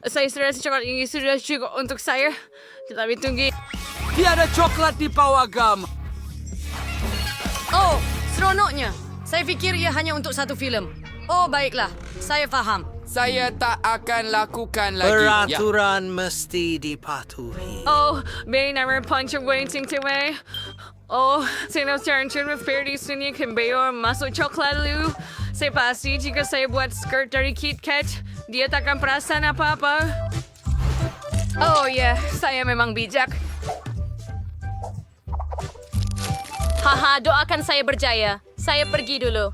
Saya serasa coklat ini sudah cukup untuk saya. Tetapi tunggu. Tiada coklat di pawagam. Oh, seronoknya. Saya fikir ia hanya untuk satu filem. Oh, baiklah. Saya faham. Saya tak akan lakukan lagi. Peraturan mesti dipatuhi. Oh, may number punch waiting to way. Oh, sino charger with Ferdy Sunya Kimbeyo masuk coklat lu. Saya pasti jika saya buat skirt dari KitKat, dia takkan perasan apa-apa. Oh ya, saya memang bijak. Haha, doakan saya berjaya. Saya pergi dulu.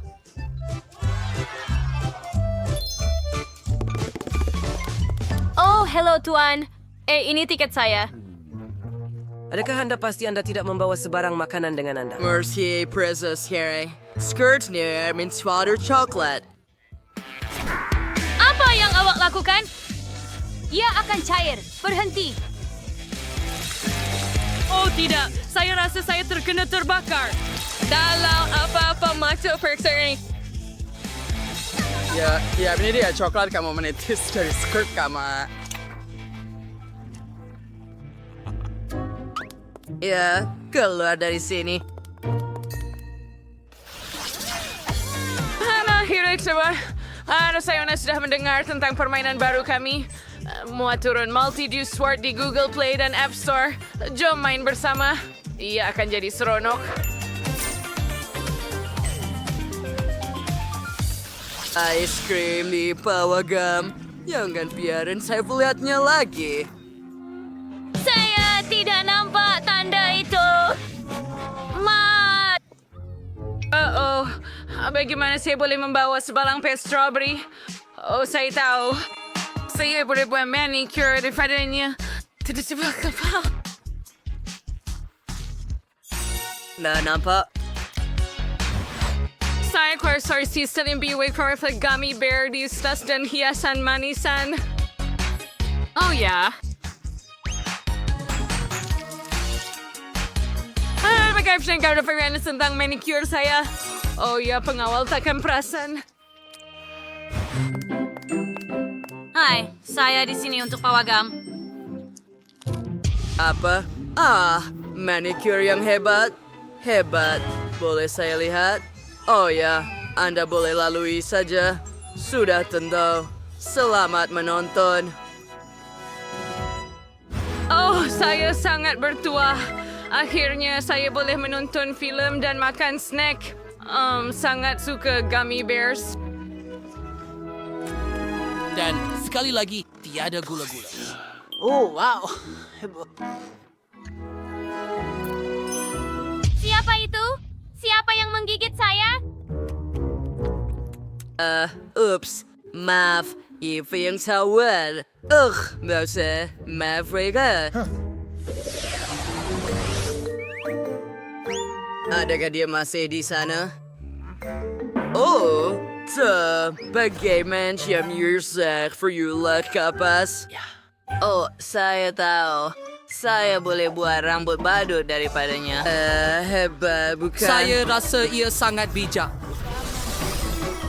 Oh, hello tuan. Ini tiket saya. Adakah anda pasti anda tidak membawa sebarang makanan dengan anda? Mercier Prezos here. Skirt near mint water chocolate. Apa yang awak lakukan? Ia akan cair. Berhenti. Oh tidak, saya rasa saya terkena terbakar. Dalam apa-apa macho perksa ini. Ya, ini dia coklat kamu menitis dari skirt kamu. Ya, keluar dari sini. Akhirnya coba. Saya sudah mendengar tentang permainan baru kami. Muat turun Multi-Do Sword di Google Play dan App Store. Jom main bersama. Ia akan jadi seronok. Ice cream di pawagam. Jangan biarin saya melihatnya lagi. Saya tidak nampak tanda itu. Mat. Bagaimana saya boleh membawa sebalang paste strawberry? Oh, saya tahu. Saya boleh buat manicure daripadanya. Tidak sebelah kepala. Nah, nampak? Saya kursor sistem yang biway perfect gummy bear di stas dan hiasan manisan. Oh ya. Bagaimana kau dapat tentang manicure saya? Oh ya, pengawal takkan perasan. Hai, saya di sini untuk pawagam. Apa? Manicure yang hebat. Hebat. Boleh saya lihat? Oh ya, Anda boleh lalui saja. Sudah tentu. Selamat menonton. Oh, saya sangat bertuah. Akhirnya saya boleh menonton filem dan makan snack. Sangat suka gummy bears. Dan sekali lagi, tiada gula-gula. Oh, wow. Siapa itu? Siapa yang menggigit saya? Oops. Maaf. Ibu yang tawar. Nggak usah. Maaf mereka. Adakah dia masih di sana? Oh, bagaimana jam Yurzak for you lot kapas? Oh, saya tahu. Saya boleh buat rambut badut daripadanya. Hebat, bukan? Saya rasa ia sangat bijak.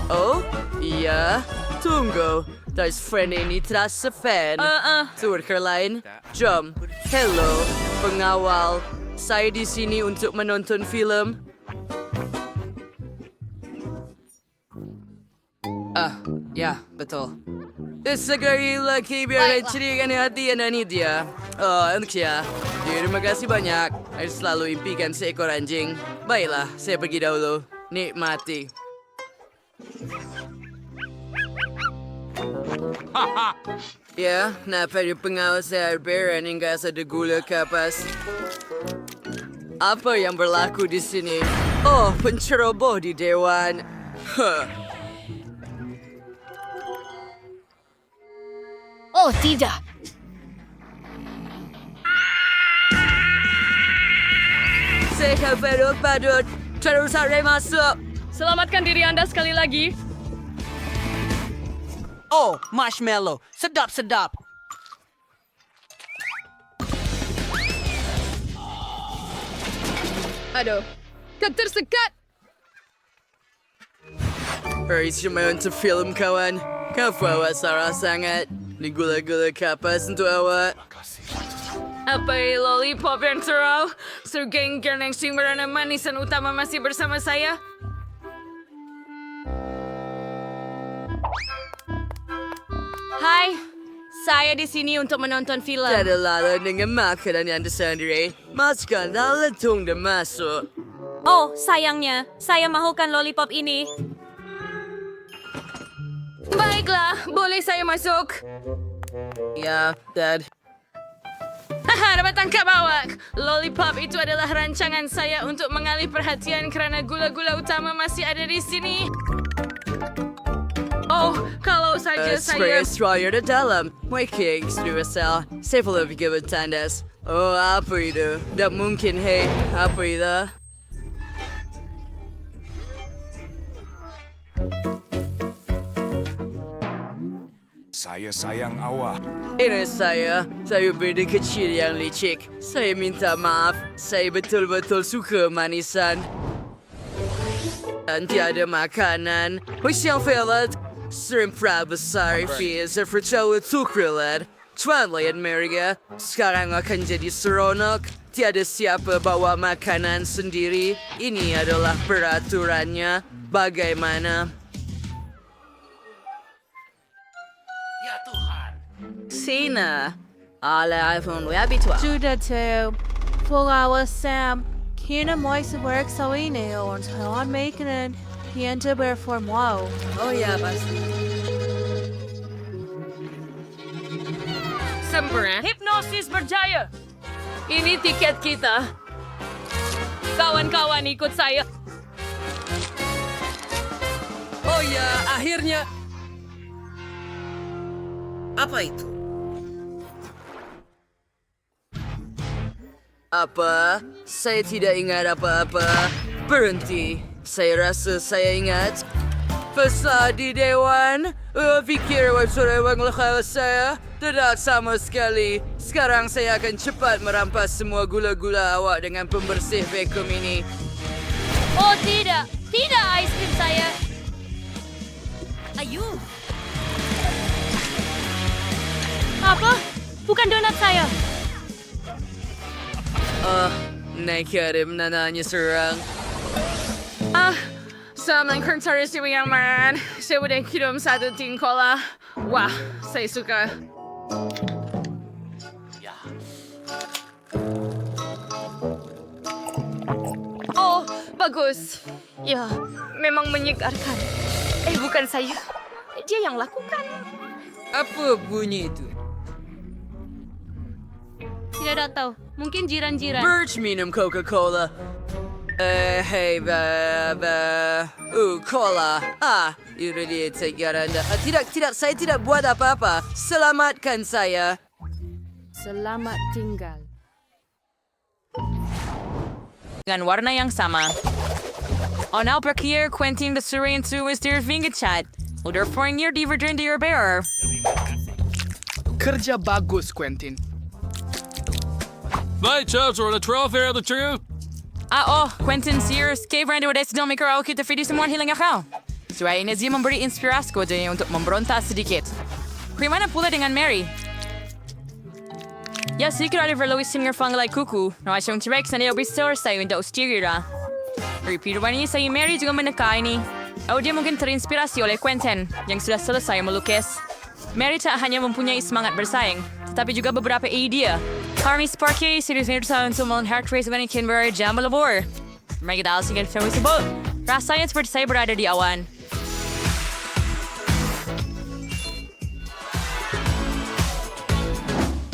Oh, iya. Tunggu. There's friend ini terasa fan. Turker lain. Jom. Hello, pengawal. Saya di sini untuk menonton film. Ya, betul. Sekali lagi biar ceriakan hati dan dia. Oh, untuk ya. Terima kasih banyak. Saya selalu impikan seekor anjing. Baiklah, saya pergi dahulu. Nikmati. Ya, kenapa di pengawas Arberan hingga ada gula kapas? Apa yang berlaku di sini? Oh, penceroboh di dewan. Oh, tidak. Saya badut, terus saya masuk. Selamatkan diri Anda sekali lagi. Oh, marshmallow. Sedap-sedap. Aduh, ketersekat. Cuma untuk film kawan. Kau bawa Sarah sangat. Ni gula-gula kapas untuk awak. Apa'y lollipop yang teraw? Sir Gengar ng simula na manisan utama masih bersama saya? Hai, saya di sini untuk menonton film. Tiada lalu dengan makanan yang tersendiri. Masukkan dalam tung dan masuk. Oh, sayangnya, saya mahukan lollipop ini. Baiklah, boleh saya masuk? Ya, Dad. Haha, dapat tangkap awak. Lollipop itu adalah rancangan saya untuk mengalih perhatian kerana gula-gula utama masih ada di sini. Oh, kalau saja saya... Spray destroyer di dalam. Waking, Universal. Saya perlu pergi bertandas. Oh, apa itu? Tak mungkin, hey. Apa itu? Saya sayang awak. Ini saya benda kecil yang licik. Saya minta maaf. Saya betul-betul suka manisan. Dan tiada makanan. Yang velat. Sering besar Fia. Saya percaya tukrilat. Tuan lihat mereka. Sekarang akan jadi seronok. Tiada siapa bawa makanan sendiri. Ini adalah peraturannya. Bagaimana? Sina. Alla iPhone habitual. Sudah tahu. Pengawal Sam. Kena mau seberg sa ini untuk hewan makanan. Hienta berformau. Oh ya, pasti. Sempurna. Hipnosis berjaya. Ini tiket kita. Kawan-kawan ikut saya. Oh ya, akhirnya. Apa itu? Apa? Saya tidak ingat apa-apa. Berhenti. Saya rasa saya ingat. Pesah di Dewan. Fikir website lekal saya. Tidak sama sekali. Sekarang saya akan cepat merampas semua gula-gula awak dengan pembersih vakum ini. Oh tidak, tidak ais krim saya. Ayu. Apa? Bukan donat saya. Naik kirim nananya serang. Sa mengkontaris si Yang Man. Saya udah kirim satu tin cola. Wah, saya suka. Oh, bagus. Ya, memang menyegarkan. Bukan saya. Dia yang lakukan. Apa bunyi itu? Tidak tahu. Mungkin jiran-jiran. Birch minum Coca-Cola. Hey, cola. Itu dia cakap anda. Tidak, saya tidak buat apa-apa. Selamatkan saya. Selamat tinggal. Dengan warna yang sama. On al parkeer Quentin de Surin to is der Vingenchat. Oder for near divergent your bearer. Kerja bagus, Quentin. My chubs are the 12 of the truth. Quentin Sears, Cave Randy Wades don't make her okay to feed semua hilang akal. So ini dia memberi inspirasi ko dia untuk memberontak sedikit. Bagaimana pula dengan Mary? Ya, sikit ada verlois singer fangalay kuku. Na asyong T-Rex na dia bisor sa yung daos tirira. Repeater niya sa Mary juga menekai ni. Dia mungkin terinspirasi oleh Quentin yang sudah selesai melukis. Mary tak hanya mempunyai semangat bersaing, tetapi juga beberapa ide. Harvey Sparky seriusnya untuk melawan heart race dengan Canberra jam melebur. Mereka dalam singgah film tersebut. Rasanya seperti saya berada di awan.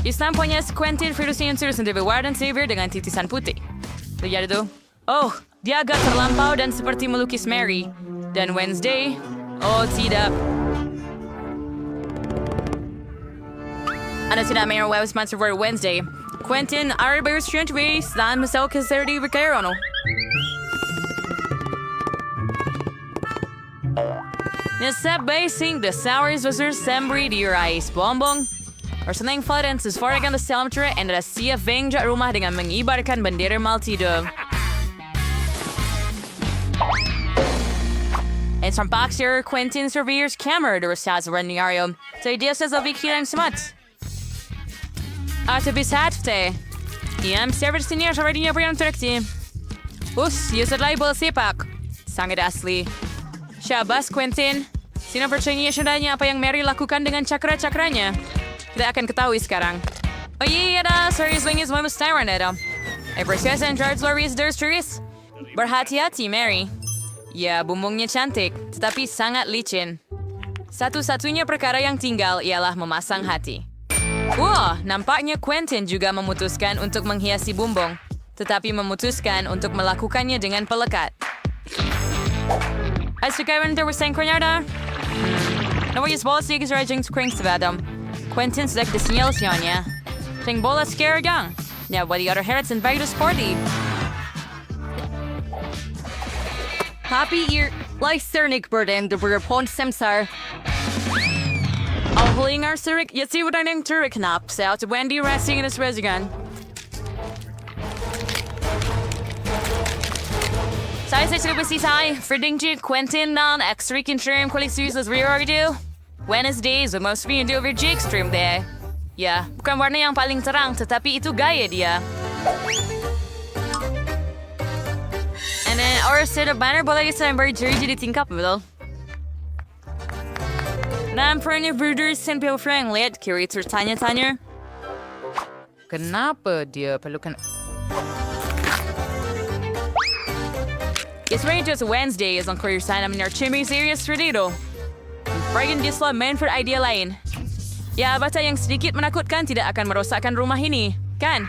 Islam punya Quentin Ferguson serius untuk Warden Xavier dengan titisan putih. Lihat itu. Oh, dia agak terlampau dan seperti melukis Mary. Dan Wednesday, oh tidak. Ano sila mayroong web sponsor for Wednesday. Quentin, Arbery Strange Ways, dan Masel Caserdi Ricaro, no? Nasabay sing the sours was her sembri di rice bombong. Or something flatens as far again the celebratory and the siya vengja rumah dengan mengibarkan bendera Maltido. And from boxer Quentin surveyors camera to Rosaz Reniario. Saya dia sa pikiran smart. At bisat Iam service niya sa niya beriang trakti. Us, yusat label sepak. Sangat asli. Syabas, Quentin. Sino percaya niya apa yang Mary lakukan dengan cakra-cakranya? Kita akan ketahui sekarang. Oh iya, ada series lingis mau mustaran ada. Persiasan George Loris Durstris. Berhati-hati, Mary. Ya, bumbungnya cantik, tetapi sangat licin. Satu-satunya perkara yang tinggal ialah memasang hati. Wah, nampaknya Quentin juga memutuskan untuk menghiasi bumbung, tetapi memutuskan untuk melakukannya dengan pelekat. Sekarang tersengkron ada. Nawayas bola sigis rajang skring sebadam. Quentin sedang disinyal-sinyalnya. Ting bola skeragang. Now, what the other herets invite to sporty. Happy year, like Cernic Burden, the Burpon Semsar. I'll holding our Surik, you see what I named Turek Knops out to Wendy resting in his resident. Saya coba sisai, Ferdinand Quentin non extra-rican stream kualisus as reordo. Wednesdays, the most video over Jake stream there. Ya, bukan warna yang paling terang, tetapi itu gaya dia. And then, our set of banner boleh kita berdiri di tingkap, betul? Nampaknya brothers sampai orang lihat kiri tertanya-tanya. Kenapa dia perlukan... It's right just Wednesday is on career sign I'm in our chimney serious tradido. Brian Disla main for idea lain. Ya, bata yang sedikit menakutkan tidak akan merosakkan rumah ini, kan?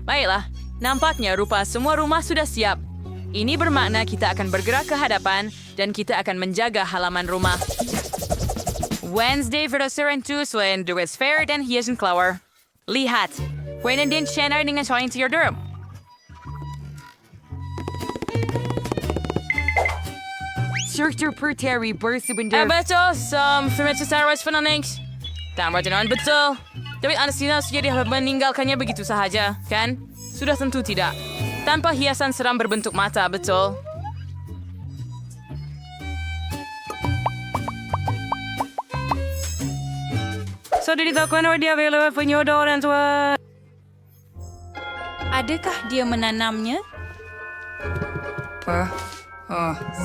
Baiklah, nampaknya rupa semua rumah sudah siap. Ini bermakna kita akan bergerak ke hadapan dan kita akan menjaga halaman rumah. Wednesday verdoseran tujuan dues fair dan hiasan flower. Lihat, Quentin din Shannon dengan soalan to your dorm. Struktur per Terry bersubender. Betul, fermentas sarwas penanings. Tama dengan betul. Tapi Anastina sudah meninggalkannya begitu sahaja, kan? Sudah tentu tidak. Tanpa hiasan seram berbentuk mata, betul. So, diberitahukan bahwa dia available penyodor dan tua. Adakah dia menanamnya?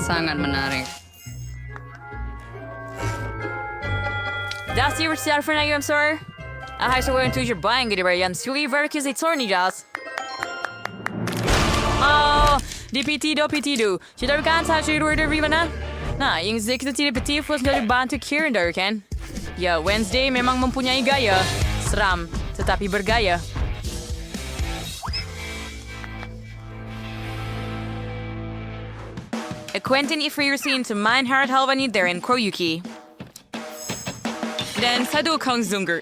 Sangat menarik. Das hier bestel voor een sir. Hij zou een toetje buying die bij Jan Sully werkjes iets ornigas. Oh, die PT do. Je daar kan zijn je door de rivana. Nah, yang zeker tidak petit was dari bantu Kieran daar kan. Ya, Wednesday memang mempunyai gaya. Seram, tetapi bergaya. Quentin ifriursin to mine hard halvani there in Koyuki. Dan sadu kong zunger.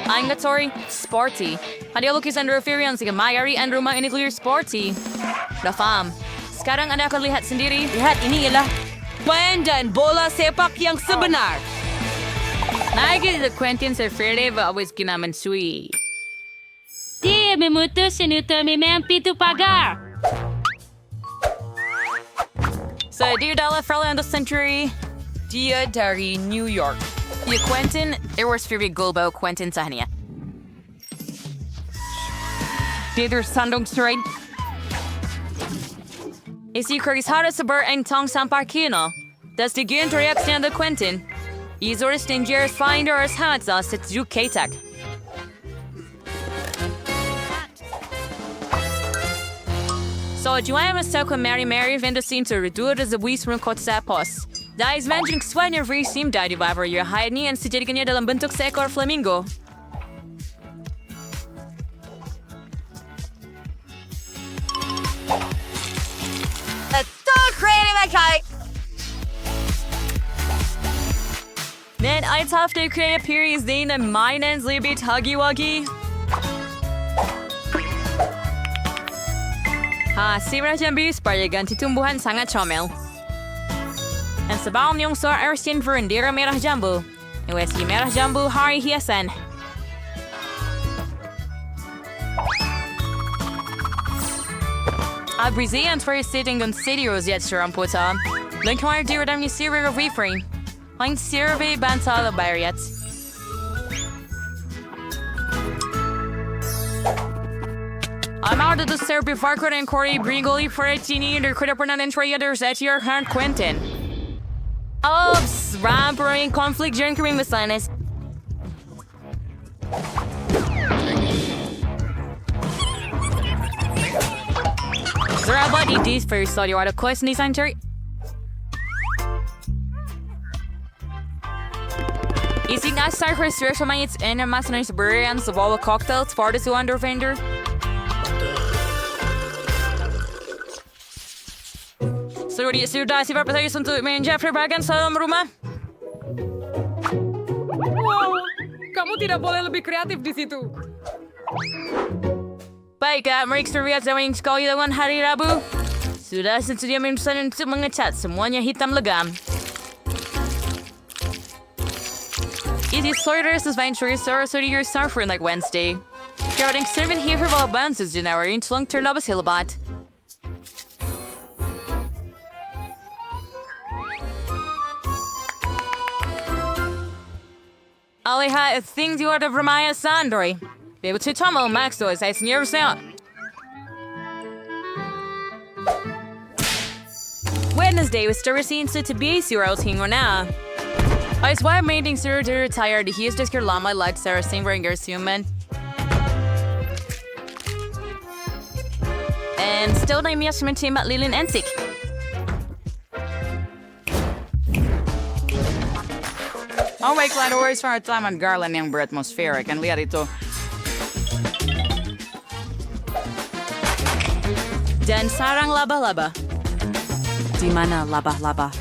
Ang sorry, sporty. Hadi lukisan reference ke Mayari and rumah ini clear sporty. Dah faham. Sekarang anda akan lihat sendiri. Lihat ini ialah main dan bola sepak yang sebenar. Lagi the Quentin Sefrede always ginaman sui. Dia memutus untuk memimpi tu pagar. So, dear Dalla Frella in the Century. Dia dari New York. Ya Quentin, was very Gulbo Quentin Sahnia. Dia sandong straight. Isi Chris harus sabar ang tong sampai kino. Das die Reaktion de Quentin. Isors den Jeres Finder as Hatsa set zu Katak. So, Joanna was so Mary Vendosin to redo it as a week from Kotsapos. Dahil mentioning swan your free seem died over your hide ni and sejadikannya dalam bentuk seekor flamingo. That's so creative, okay? Then I'd have to create a series name that mine and Libit Huggy Wuggy. Si Rajan Bis para ganti tumbuhan sangat comel. Dan sebelum yung soal Ersin Verendera Merah Jambu, si Merah Jambu hari hiasan. Brazilians for sitting on city rosiet seram puta. Lengkar diradam ni siri of refrain. Ang survey bansa la bayariats. I'm out of the survey Farquaad and Corey Brigoli for a teeny and could have pronounced traders at your hand Quentin. Ops, rampering conflict during Kareem Masanis. Sir, about this first study or the quest in the center. Is it not start for search for its inner master's brewery and the bottle cocktails for the under vendor? Sudah si Perpetuis untuk main Jeffrey Bagan dalam rumah? Wow, kamu tidak boleh lebih kreatif di situ. Baik, mereka terlihat zaman sekali dengan hari Rabu. Sudah sedia memesan untuk mengecat semuanya hitam legam. It is Soiders Adventures or Soidir Surfer like Wednesday. Starting 7 here for Valbances January into long term labas hilabat. Aliha things you are the Ramaya Sandori. Be able to tumble Max doors as near sound. Wednesday was still seen to be 0 team now. I was why mating Sir to retire. He is just your llama like Sarah Singeringer's human. And still name yes team at Lilin Entik. Ang wasteland always for a time at Garland yung atmospheric and lihat ito. Dan sarang laba-laba. Di mana laba-laba?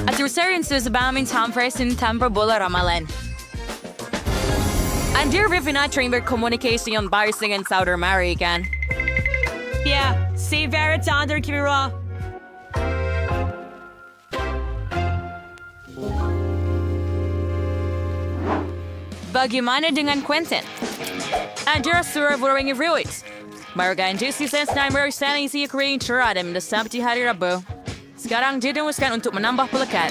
At your seriences about in Tom First in Tampa Bola Ramalan. And dear Rivina Chamber communication on biasing in South American. Yeah, see Barrett under Kibira. Bagaimana dengan Quentin? Andrea Sura Voring Ruins. Marga and JC Sense Nightmare Stanley si Korean Charadam the Sabti Hari Rabu. Sekarang didemuskan untuk menambah pelekat.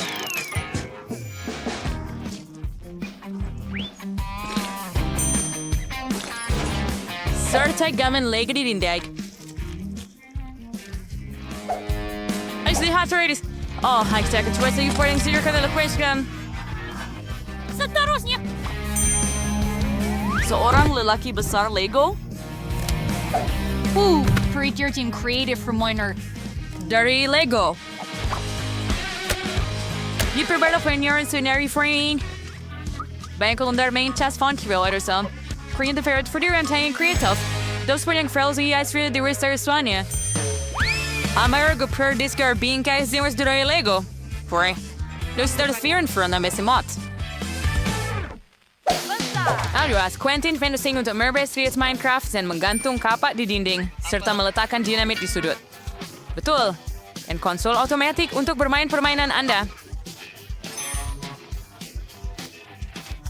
Serta gamen lagi di dindag. Ay, lihat Redis. Oh, high-tech choice you for yung senior kanila question. Seterusnya. Seorang lelaki besar Lego? Creature team creative from Miner. Dari Lego. Di perberda penyer sunari friend. Banko under main test font kill or some. Korean the ferret for the ranting creative. Those for young frozy eyes for the rest of Swania. Amara go per discar being guys there was dari Lego. For those start fear in front of missing mods. Alias, Quentin fantasy untuk merbes via Minecraft dan menggantung kapak di dinding serta meletakkan dinamit di sudut. Betul, dan konsol otomatik untuk bermain permainan Anda.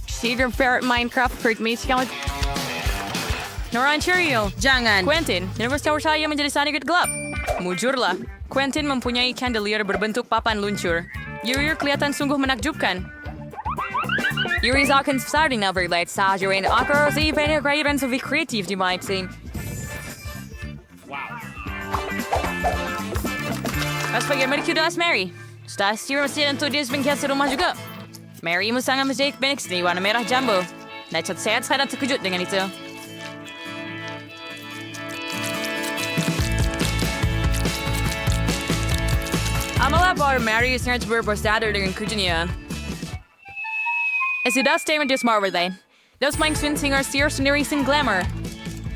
Secret Ferret Minecraft Freak Me Skeleton. Noran Cheerio, jangan. Quentin, nervous tower saya menjadi sangat gelap. Mujurlah, Quentin mempunyai chandelier berbentuk papan luncur. Yuri kelihatan sungguh menakjubkan. Yuri's akan starting na verlight sa Joanne Akros even greater to be creative di my team. As pag Amerika das Mary. Stas sira masih untuk dia bengkel sa rumah juga. Mary mo sangat mistake Benix ni warna merah jumbo. Nacat saya sangat terkejut dengan itu. Amala bar Mary sangat berbesar dengan kujunya. As he does statement to smart with that. Those Mike Swin singer steers in recent glamour.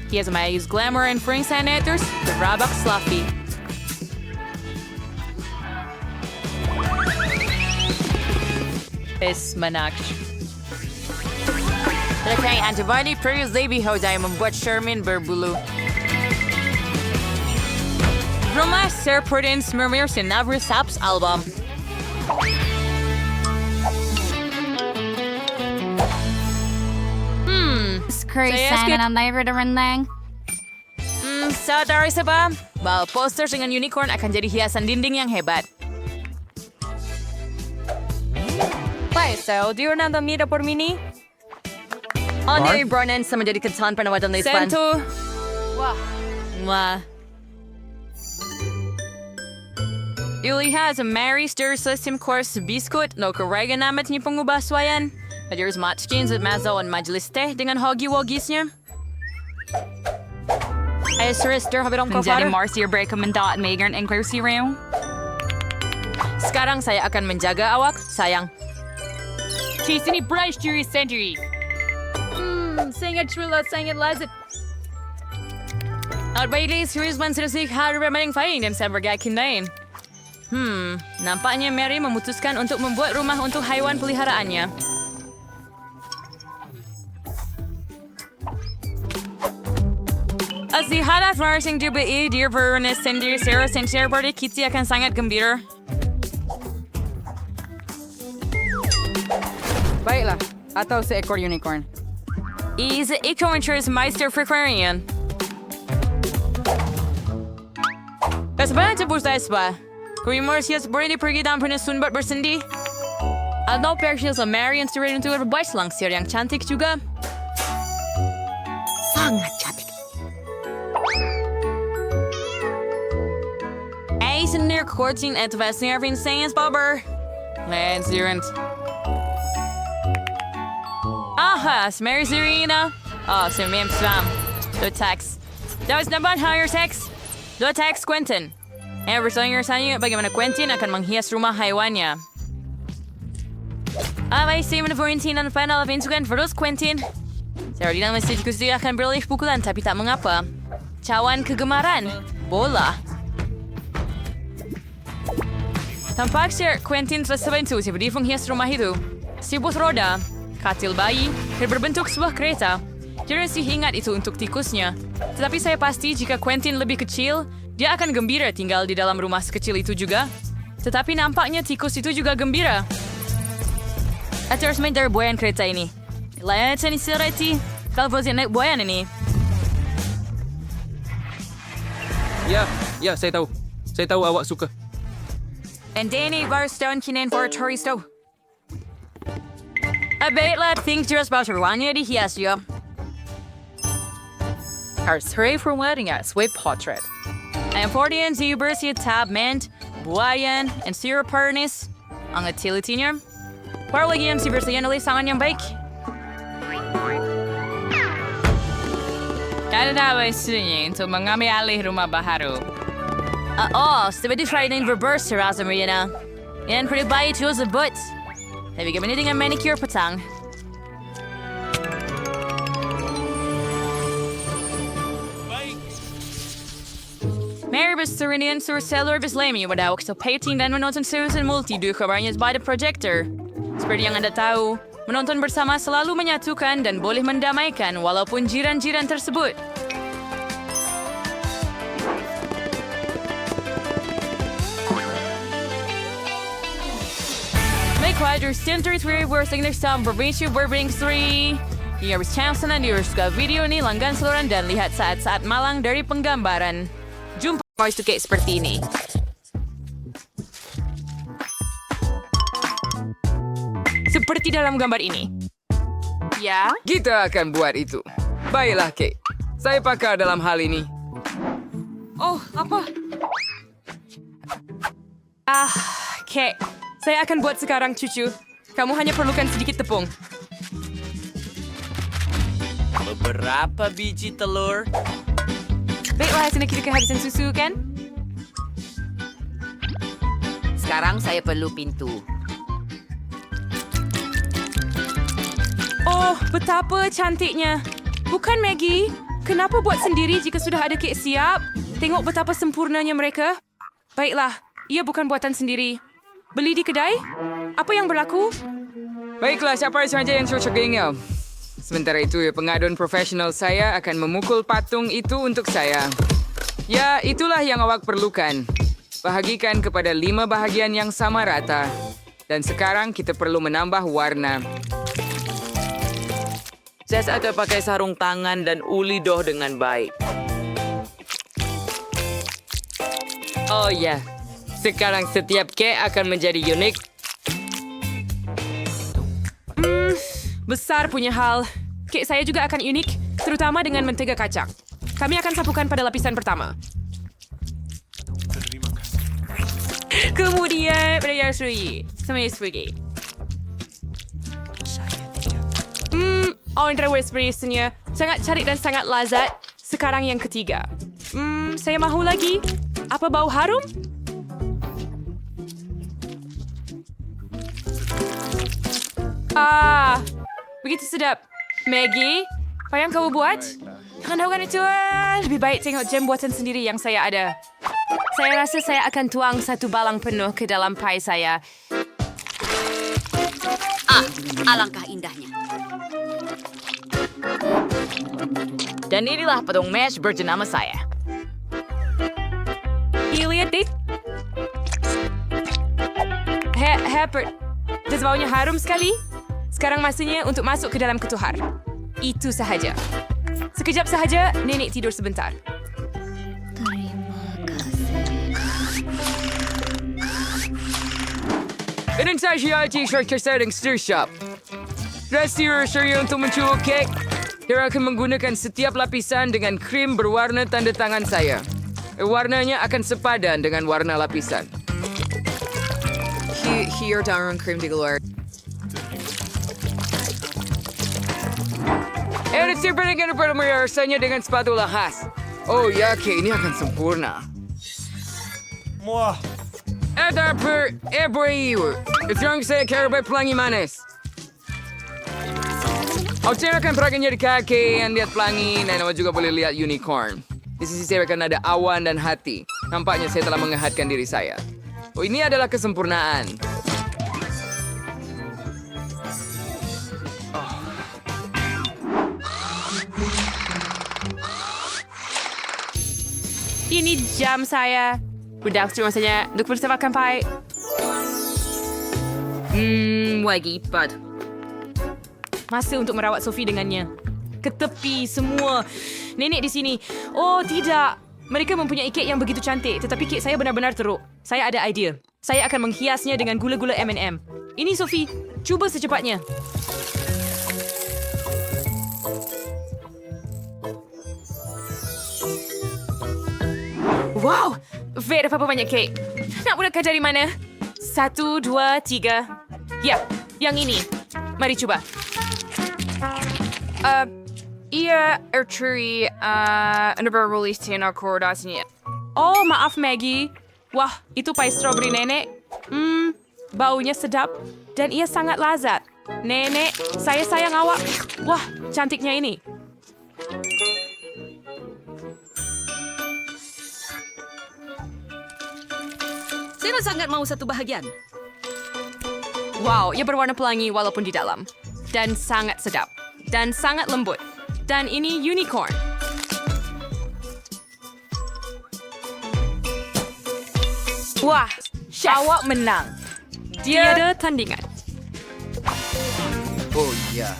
He has my use glamour and free senators, the Rabak Sluffy. Is Manak. Okay, and Divine Previous Lady Hodai membuat Sherman berbulu. Rumah Sir Prudence Mermirs in Navri Saps album. Crazy sana ng diver na rendang. Saudara Sabah, bahwa poster dengan unicorn akan jadi hiasan dinding yang hebat. Baik, so, do you remember me dapur mini? Oh, Mary Bronan sama jadi kesan penawatan Lisbon. Sento. Wah. Iliha sa Mary Stir System Course Biskut no karega namat niya pangubaswayan. There's matchkins at mazo and majelis teh dengan hogi-wogis niya. Ay, Sir, habis dong Menjadi Marcia rekomendasi Megan inklusi rayo. Sekarang saya akan menjaga awak, sayang. Di sini brush diri sendiri. Sangat trula, sangat lazat. At baiklah, serius mansirasik hari remaling fain dan saya bergakin lain. Nampaknya Mary memutuskan untuk membuat rumah untuk haiwan peliharaannya. Asihalah flourishing DBE, dear Veronis, sendiri Sarah Sinclair pada Kitty akan sangat gembira. Baiklah, atau seekor unicorn. Is Ecoinsurance Meister Frequarian. Kasabay sa bustas ba? Kung yung Marcias boleh pergi dan pernah sunbat bersendi? Atau Persians sa Marian Stewart untuk berbais lang siya yang cantik juga. Sangat cantik. Ay, sender courting at vesting everything saying Bobber. Let's hear it. Aha, Mary Serena. Oh, si Ma'am Swam. The text. That was naman higher text. The text Quentin. Ever sa inyo bagaimana Quentin akan menghias rumah haiwannya. Abay, 7:14 ang final of Instagram for those Quentin. Saya di dalam masjid gusto akan beralih pukulan tapi tak mengapa. Cawan kegemaran. Bola. Tampak Sir Quentin telah sebantu seperti penghias rumah itu. Sibuk roda, katil bayi, dan berbentuk sebuah kereta. Jangan sih ingat itu untuk tikusnya. Tetapi saya pasti jika Quentin lebih kecil, dia akan gembira tinggal di dalam rumah sekecil itu juga. Tetapi nampaknya tikus itu juga gembira. Aku harus main dari buayan kereta ini. Layan ni serati, kalau boleh naik buayan ini. Ya, saya tahu. Saya tahu awak suka. And Danny Barstone kinin for a touristo. Baiklah, things just about ruangannya dihias ya. Harus hurry for wedding as with portrait. Importian si bersih tab mint, buayan, and syrup pernis. Ang utility-nya. Para lagi yang si bersih yang sangat yang baik. Kada dapat sunyi untuk mengambil alih rumah baharu. Seperti Friday reverse si Raza Marina. Yan, pretty baik juga sebut. Tapi kami dengan manicure petang. Mary Basturinian sur seller Bislami wadawak sa painting dan menonton series multi dua kabarnya by the projector. Seperti yang Anda tahu, menonton bersama selalu menyatukan dan boleh mendamaikan walaupun jiran-jiran tersebut. Baiklah, center 3 working next time provinsi Burbank 3. Hingga berchance na diuruskan video ini langgan seluruhan dan lihat saat-saat malang dari penggambaran. Jumpa voice to case seperti ini. Seperti dalam gambar ini. Ya? Kita akan buat itu. Baiklah, Kate. Saya pakar dalam hal ini. Oh, apa? Kate. Saya akan buat sekarang, cucu. Kamu hanya perlukan sedikit tepung. Beberapa biji telur. Baiklah, hasilnya kita kehabisan susu, kan? Sekarang saya perlu pintu. Oh, betapa cantiknya. Bukan, Maggie? Kenapa buat sendiri jika sudah ada kek siap? Tengok betapa sempurnanya mereka. Baiklah, ia bukan buatan sendiri. Beli di kedai? Apa yang berlaku? Baiklah, siapa saja yang cocoknya? Sementara itu, pengaduan profesional saya akan memukul patung itu untuk saya. Ya, itulah yang awak perlukan. Bahagikan kepada 5 bahagian yang sama rata. Dan sekarang kita perlu menambah warna. Jess akan pakai sarung tangan dan uli doh dengan baik. Oh ya, sekarang setiap kek akan menjadi unik. besar punya hal. Kek saya juga akan unik, terutama dengan mentega kacang. Kami akan sapukan pada lapisan pertama. Kemudian, pada suri. Sama spaghetti. Andre Westbury-nya sangat cantik dan sangat lazat. Sekarang yang ketiga. Saya mahu lagi. Apa bau harum? Begitu sedap. Maggie, apa yang kamu buat? Jangan lakukan itu. Lebih baik tengok jam buatan sendiri yang saya ada. Saya rasa saya akan tuang satu balang penuh ke dalam pie saya. Alangkah indahnya. Dan inilah patung mesh berjenama saya. Lihat deh. Herbert, baunya harum sekali. Sekarang masanya untuk masuk ke dalam ketuhar. Itu sahaja. Sekejap sahaja, nenek tidur sebentar. Dan saya t-shirt kesedang stir shop. Rasir saya untuk mencuba kek. Saya akan menggunakan setiap lapisan dengan krim berwarna tanda tangan saya. Warnanya akan sepadan dengan warna lapisan. Here darun krim di luar. Rasir dengan rasanya dengan spatula khas. Oh ya, kek ini akan sempurna. Tapi, sekarang saya kerabat pelangi manis. Saya akan perakannya di kaki yang lihat pelangi dan juga boleh lihat unicorn. Di sisi saya akan ada awan dan hati. Nampaknya saya telah mengehatkan diri saya. Oh, ini adalah kesempurnaan. Ini jam saya. Udah cuma saja untuk bersamakan pie. Lagi pad. Masa untuk merawat Sophie dengannya. Ke tepi semua. Nenek di sini. Oh, tidak. Mereka mempunyai kek yang begitu cantik. Tetapi kek saya benar-benar teruk. Saya ada idea. Saya akan menghiasnya dengan gula-gula M&M. Ini Sophie. Cuba secepatnya. Wow. Ver, apa banyak kek. Nak mulakan dari mana? 1, 2, 3. Ya, yang ini. Mari cuba. Iya, Archery, release tina koordinasinya. Oh, maaf Maggie. Wah, itu pie strawberry nenek. Baunya sedap dan ia sangat lazat. Nenek, saya sayang awak. Wah, cantiknya ini. Saya sangat mau satu bahagian. Wow, ia berwarna pelangi walaupun di dalam. Dan sangat sedap. Dan sangat lembut. Dan ini unicorn. Wah, chef, awak menang. Tiada tandingan. Oh iya,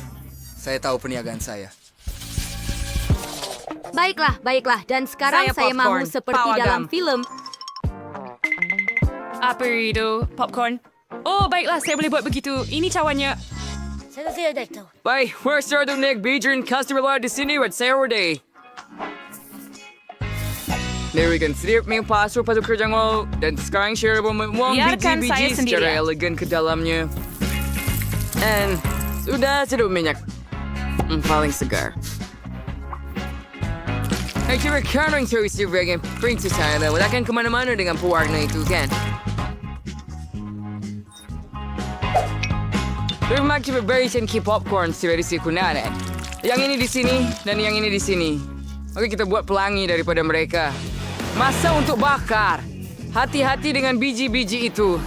saya tahu perniagaan saya. Baiklah. Dan sekarang saya mahu seperti dalam film. Apa itu? Popcorn? Oh, baiklah, saya boleh buat begitu. Ini cawannya. Saya tidak tahu. Baik, we're to Nick Beeger and customer lot di sini buat Saturday. Dari kan setiap minggu pasur pada kerja ngol dan sekarang share uang biji-biji secara elegan ke dalamnya. And sudah sedap minyak. Paling segar. Kira sekarang saya sebagai princess saya akan kemana-mana dengan pewarna itu kan. Bermak berbarisan key popcorn dari si kunaran. Yang ini di sini dan yang ini di sini. Oke, kita buat pelangi daripada mereka. Masa untuk bakar. Hati-hati dengan biji-biji itu.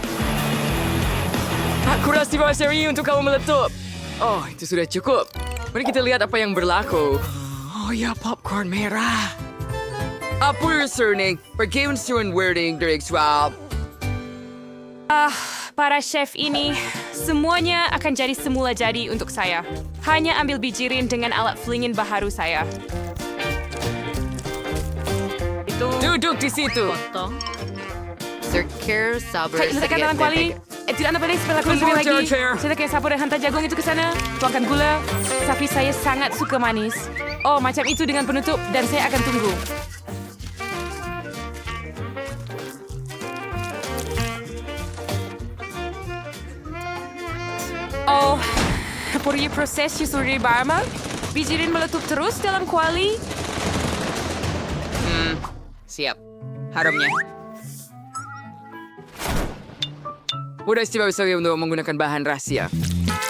Aku rasa seri untuk kamu meletup. Oh, itu sudah cukup. Mari kita lihat apa yang berlaku. Oh ya, popcorn merah. Apa yang sering? Perkembangan wording dari swab. Para chef ini, semuanya akan jadi semula jadi untuk saya. Hanya ambil bijirin dengan alat flingin baharu saya. Duduk di situ. Serkir sabar Letakkan dalam kuali. Tidak nak boleh berlaku lebih lagi. Saya tak kira siapa dah hantar jagung itu ke sana. Tuangkan gula. Tapi saya sangat suka manis. Oh, macam itu dengan penutup dan saya akan tunggu. Oh, puri proses susu dari Barma. Bijirin meletup terus dalam kuali. Siap. Harumnya. Mudah istimewa saya untuk menggunakan bahan rahasia.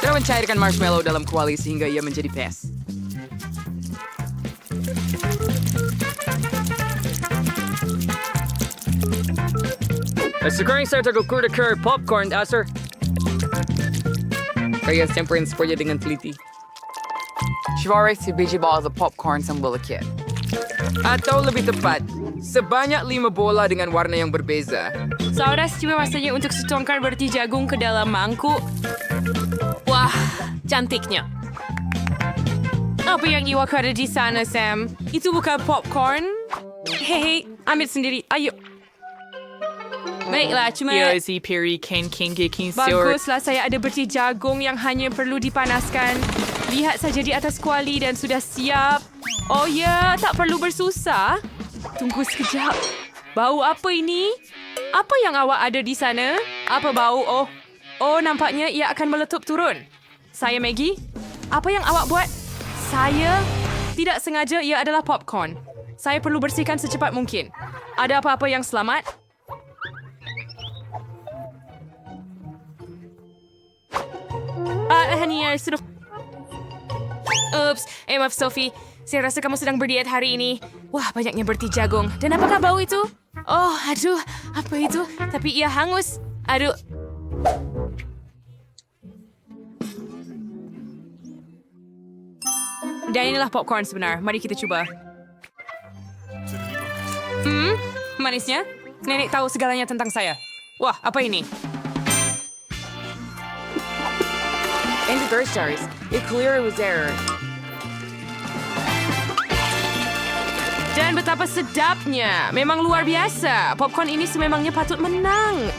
Kita mencairkan marshmallow dalam kuali sehingga ia menjadi pes. Sekarang saya tergugur ke popcorn, Asher. Kaya campurin semuanya dengan teliti. Shivari si biji ball the popcorn sambil lekit. Atau lebih tepat, sebanyak 5 bola dengan warna yang berbeza. Sudah cuma masanya untuk setongkar berarti jagung ke dalam mangkuk. Wah, cantiknya. Apa yang Iwak ada di sana, Sam? Itu bukan popcorn? Hei, ambil sendiri. Ayo. Baiklah, cuma... si Perry King Baguslah saya ada berarti jagung yang hanya perlu dipanaskan. Lihat saja di atas kuali dan sudah siap. Oh ya, tak perlu bersusah. Tunggu sekejap. Bau apa ini? Apa yang awak ada di sana? Apa bau? Oh, nampaknya ia akan meletup turun. Saya Maggie. Apa yang awak buat? Saya tidak sengaja ia adalah popcorn. Saya perlu bersihkan secepat mungkin. Ada apa-apa yang selamat? Hanya sudah... Oops, maaf Sophie. Saya rasa kamu sedang berdiet hari ini. Wah, banyaknya berarti jagung. Dan apakah bau itu? Oh, aduh, apa itu? Tapi ia hangus. Aduh. Dan inilah popcorn sebenar. Mari kita coba. Manisnya? Nenek tahu segalanya tentang saya. Wah, apa ini? And the third stars, it clearly was error. Dan betapa sedapnya. Memang luar biasa. Popcorn ini sememangnya patut menang.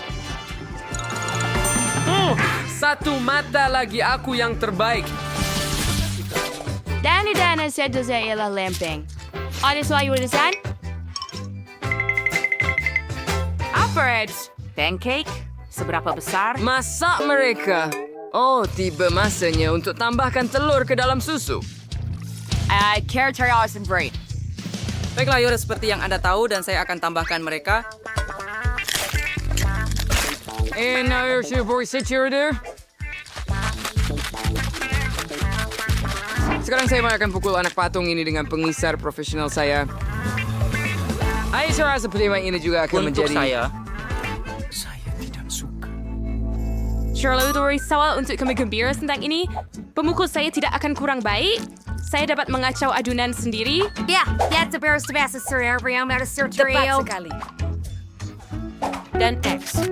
Satu mata lagi aku yang terbaik. Dana said saya ialah lempeng. Ada soal urusan? Alfred, pancake? Seberapa besar? Masak mereka. Oh, tiba masanya untuk tambahkan telur ke dalam susu. Character and brain. Baiklah, Yura, seperti yang Anda tahu dan saya akan tambahkan mereka. Now your boy sit there. Sekarang saya akan pukul anak patung ini dengan pengisar profesional saya. Saya rasa pertemuan ini juga akan menjadi... Untuk saya tidak suka. Charlotte risau untuk kami gembira tentang ini. Pemukul saya tidak akan kurang baik. Saya dapat mengacau adunan sendiri. Ya, itu beres bahasa cereal yang ada Tepat cereal. sekali. Dan X.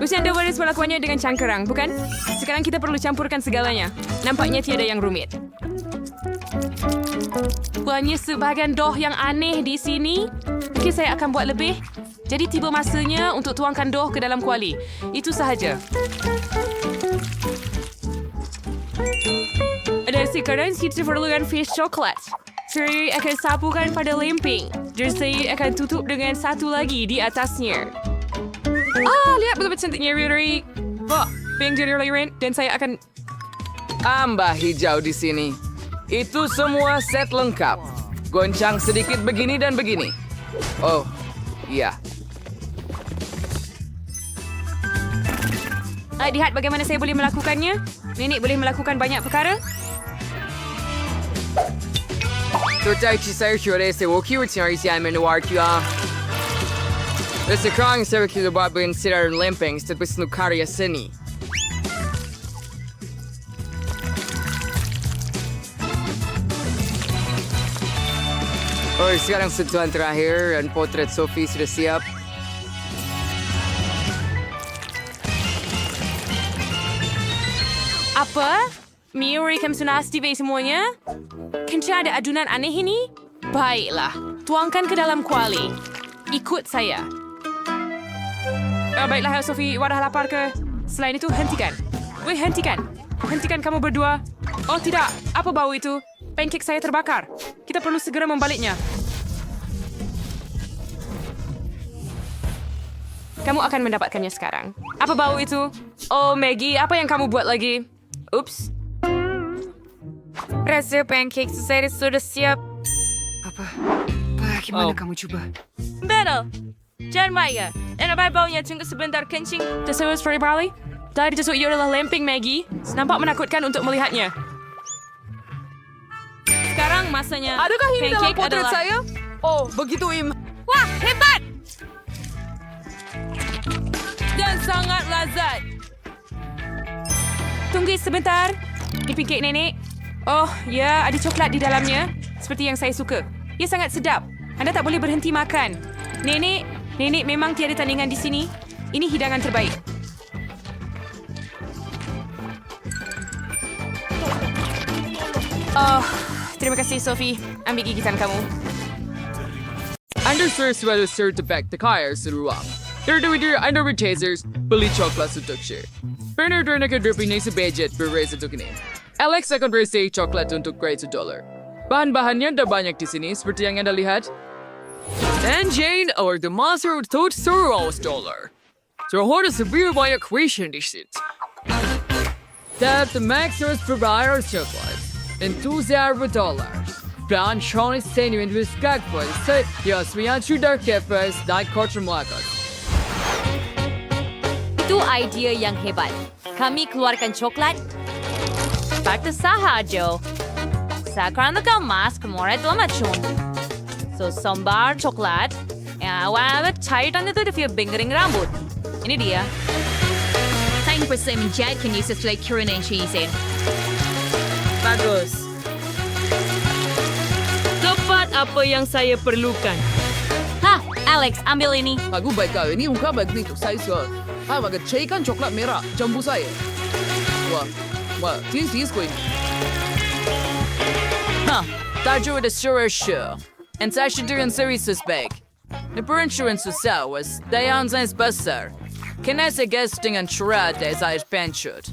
Usia Anda harus melakukannya dengan cangkerang, bukan? Sekarang kita perlu campurkan segalanya. Nampaknya tiada yang rumit. Banyak sebagian doh yang aneh di sini. Mungkin saya akan buat lebih. Jadi tiba masanya untuk tuangkan doh ke dalam kuali. Itu sahaja. Dan sekarang kita perlukan fish coklat. Saya akan sapukan pada lempeng. Dan saya akan tutup dengan satu lagi di atasnya. Lihat betapa cantiknya Riri. Pink jadi lirin dan saya akan... Ambah hijau di sini. Itu semua set lengkap. Goncang sedikit begini dan begini. Oh, iya. Lihat bagaimana saya boleh melakukannya. Nenek boleh melakukan banyak perkara. saya sudah sewoki ucari siya menuarki sekarang saya kita buat bersinar lempeng seperti senu karya seni. Sekarang sentuhan terakhir dan potret Sophie sudah siap. Apa? Miuri kamu sudah aktifkan semuanya? Kenapa ada adunan aneh ini? Baiklah, tuangkan ke dalam kuali. Ikut saya. Baiklah, Sophie. Awak dah lapar ke? Selain itu, hentikan. Weh, hentikan. Hentikan kamu berdua. Oh tidak, apa bau itu? Pancake saya terbakar. Kita perlu segera membaliknya. Kamu akan mendapatkannya sekarang. Apa bau itu? Oh, Maggie, apa yang kamu buat lagi? Ups. Rasa pancake saya sudah siap. Gimana kamu coba? Betul. Jangan marah. Dan apa baunya? Tunggu sebentar, kencing. Tersebut seperti barley? Dari tusuk ia adalah lemping, Maggie. Nampak menakutkan untuk melihatnya. Sekarang masanya. Adakah ini dalam pancake potret adalah... saya? Oh, begitu Wah, hebat! Dan sangat lazat. Tunggu sebentar. Ini pancake nenek. Oh, ya, ada coklat di dalamnya. Seperti yang saya suka. Ia sangat sedap. Anda tak boleh berhenti makan. Nenek memang tiada tandingan di sini. Ini hidangan terbaik. Oh, terima kasih, Sophie. Ambil gigitan kamu. Anda sesuatu sertebak tekayar sa ruang. Terdawidir Anda retazers, beli coklat untuk share. Pernah nakadripin sa budget beres untuk ini. Alex akan bersih coklat untuk grade $1. Bahan-bahannya dah banyak di sini seperti yang Anda lihat. And Jane, our the monster tot $1. Terhormat sebiar banyak question di sini. That the max is provider coklat. $2,000. Plan Sean Stadium with Skagford set yes we are through dark campus that culture market. Itu idea yang hebat. Kami keluarkan coklat. Fakta sahaja. Sekarang kemas kemudian telah macun. So, sambar coklat. Awal cairan itu dia bingering rambut. Ini dia. Time for some jet can use like curry and cheese in. Bagus. Tepat apa yang saya perlukan. Ha, Alex, ambil ini. Aku baik kau ini muka baik ni tu saya suka. Agak caikan coklat merah jambu saya. Wah, this going. Tajo the sure. And saya dengan serius bag. The insurance was dayan saya besar. Kena saya guess dengan cerah dari saya pencut.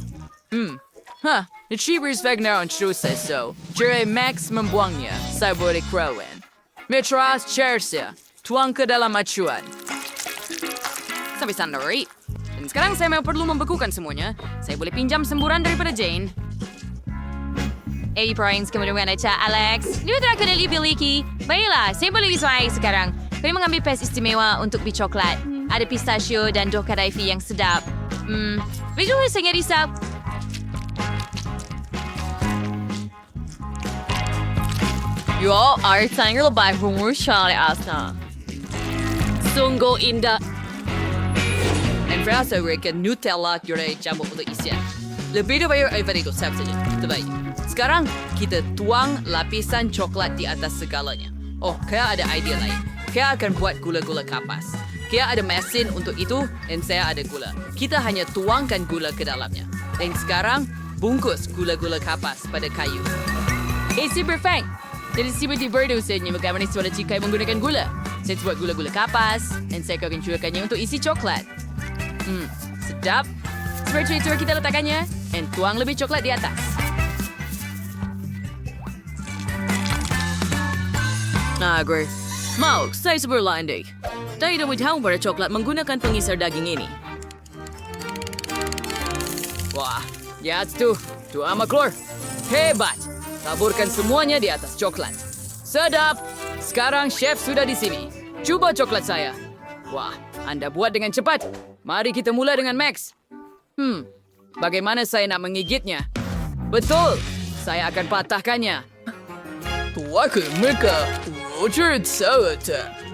The cheapers Wagner on true says so. Jere Max membuangnya, saya boleh kerawan. Metras Chelsea, tuang ke dalam acuan. Sampai sana, right? Dan sekarang saya perlu membekukan semuanya. Saya boleh pinjam semburan daripada Jane. Pranks kemudian aja Alex. Dia tak kena pilih. Baiklah, saya boleh visual sekarang. Kami mengambil pes istimewa untuk biji coklat. Ada pistachio dan 2 kadaifi yang sedap. Visual sangat risau. Ya, artinya lebih umur sekali asna. Sungguh indah. Dan rasa mereka Nutella jurai jambu untuk isian. Lebih daripada itu saja. Terbaik. Sekarang kita tuang lapisan coklat di atas segalanya. Oh, kayak ada idea lain. Kayak akan buat gula-gula kapas. Kayak ada mesin untuk itu dan saya ada gula. Kita hanya tuangkan gula ke dalamnya. Dan sekarang bungkus gula-gula kapas pada kayu. Super Frank. Dari seperti berdosanya bagaimana suara jika menggunakan gula. Saya buat gula-gula kapas dan saya akan curahkannya untuk isi coklat. Sedap. Seperti itu kita letakkannya dan tuang lebih coklat di atas. Agree. Mau, saya berlandai. Tidak tahu pada coklat menggunakan pengisar daging ini. Wah, lihat tuh. Tuh amat keluar. Hebat. Taburkan semuanya di atas coklat. Sedap. Sekarang chef sudah di sini. Coba coklat saya. Wah, Anda buat dengan cepat. Mari kita mulai dengan Max. Bagaimana saya nak menggigitnya? Betul. Saya akan patahkannya. Tua ke mereka.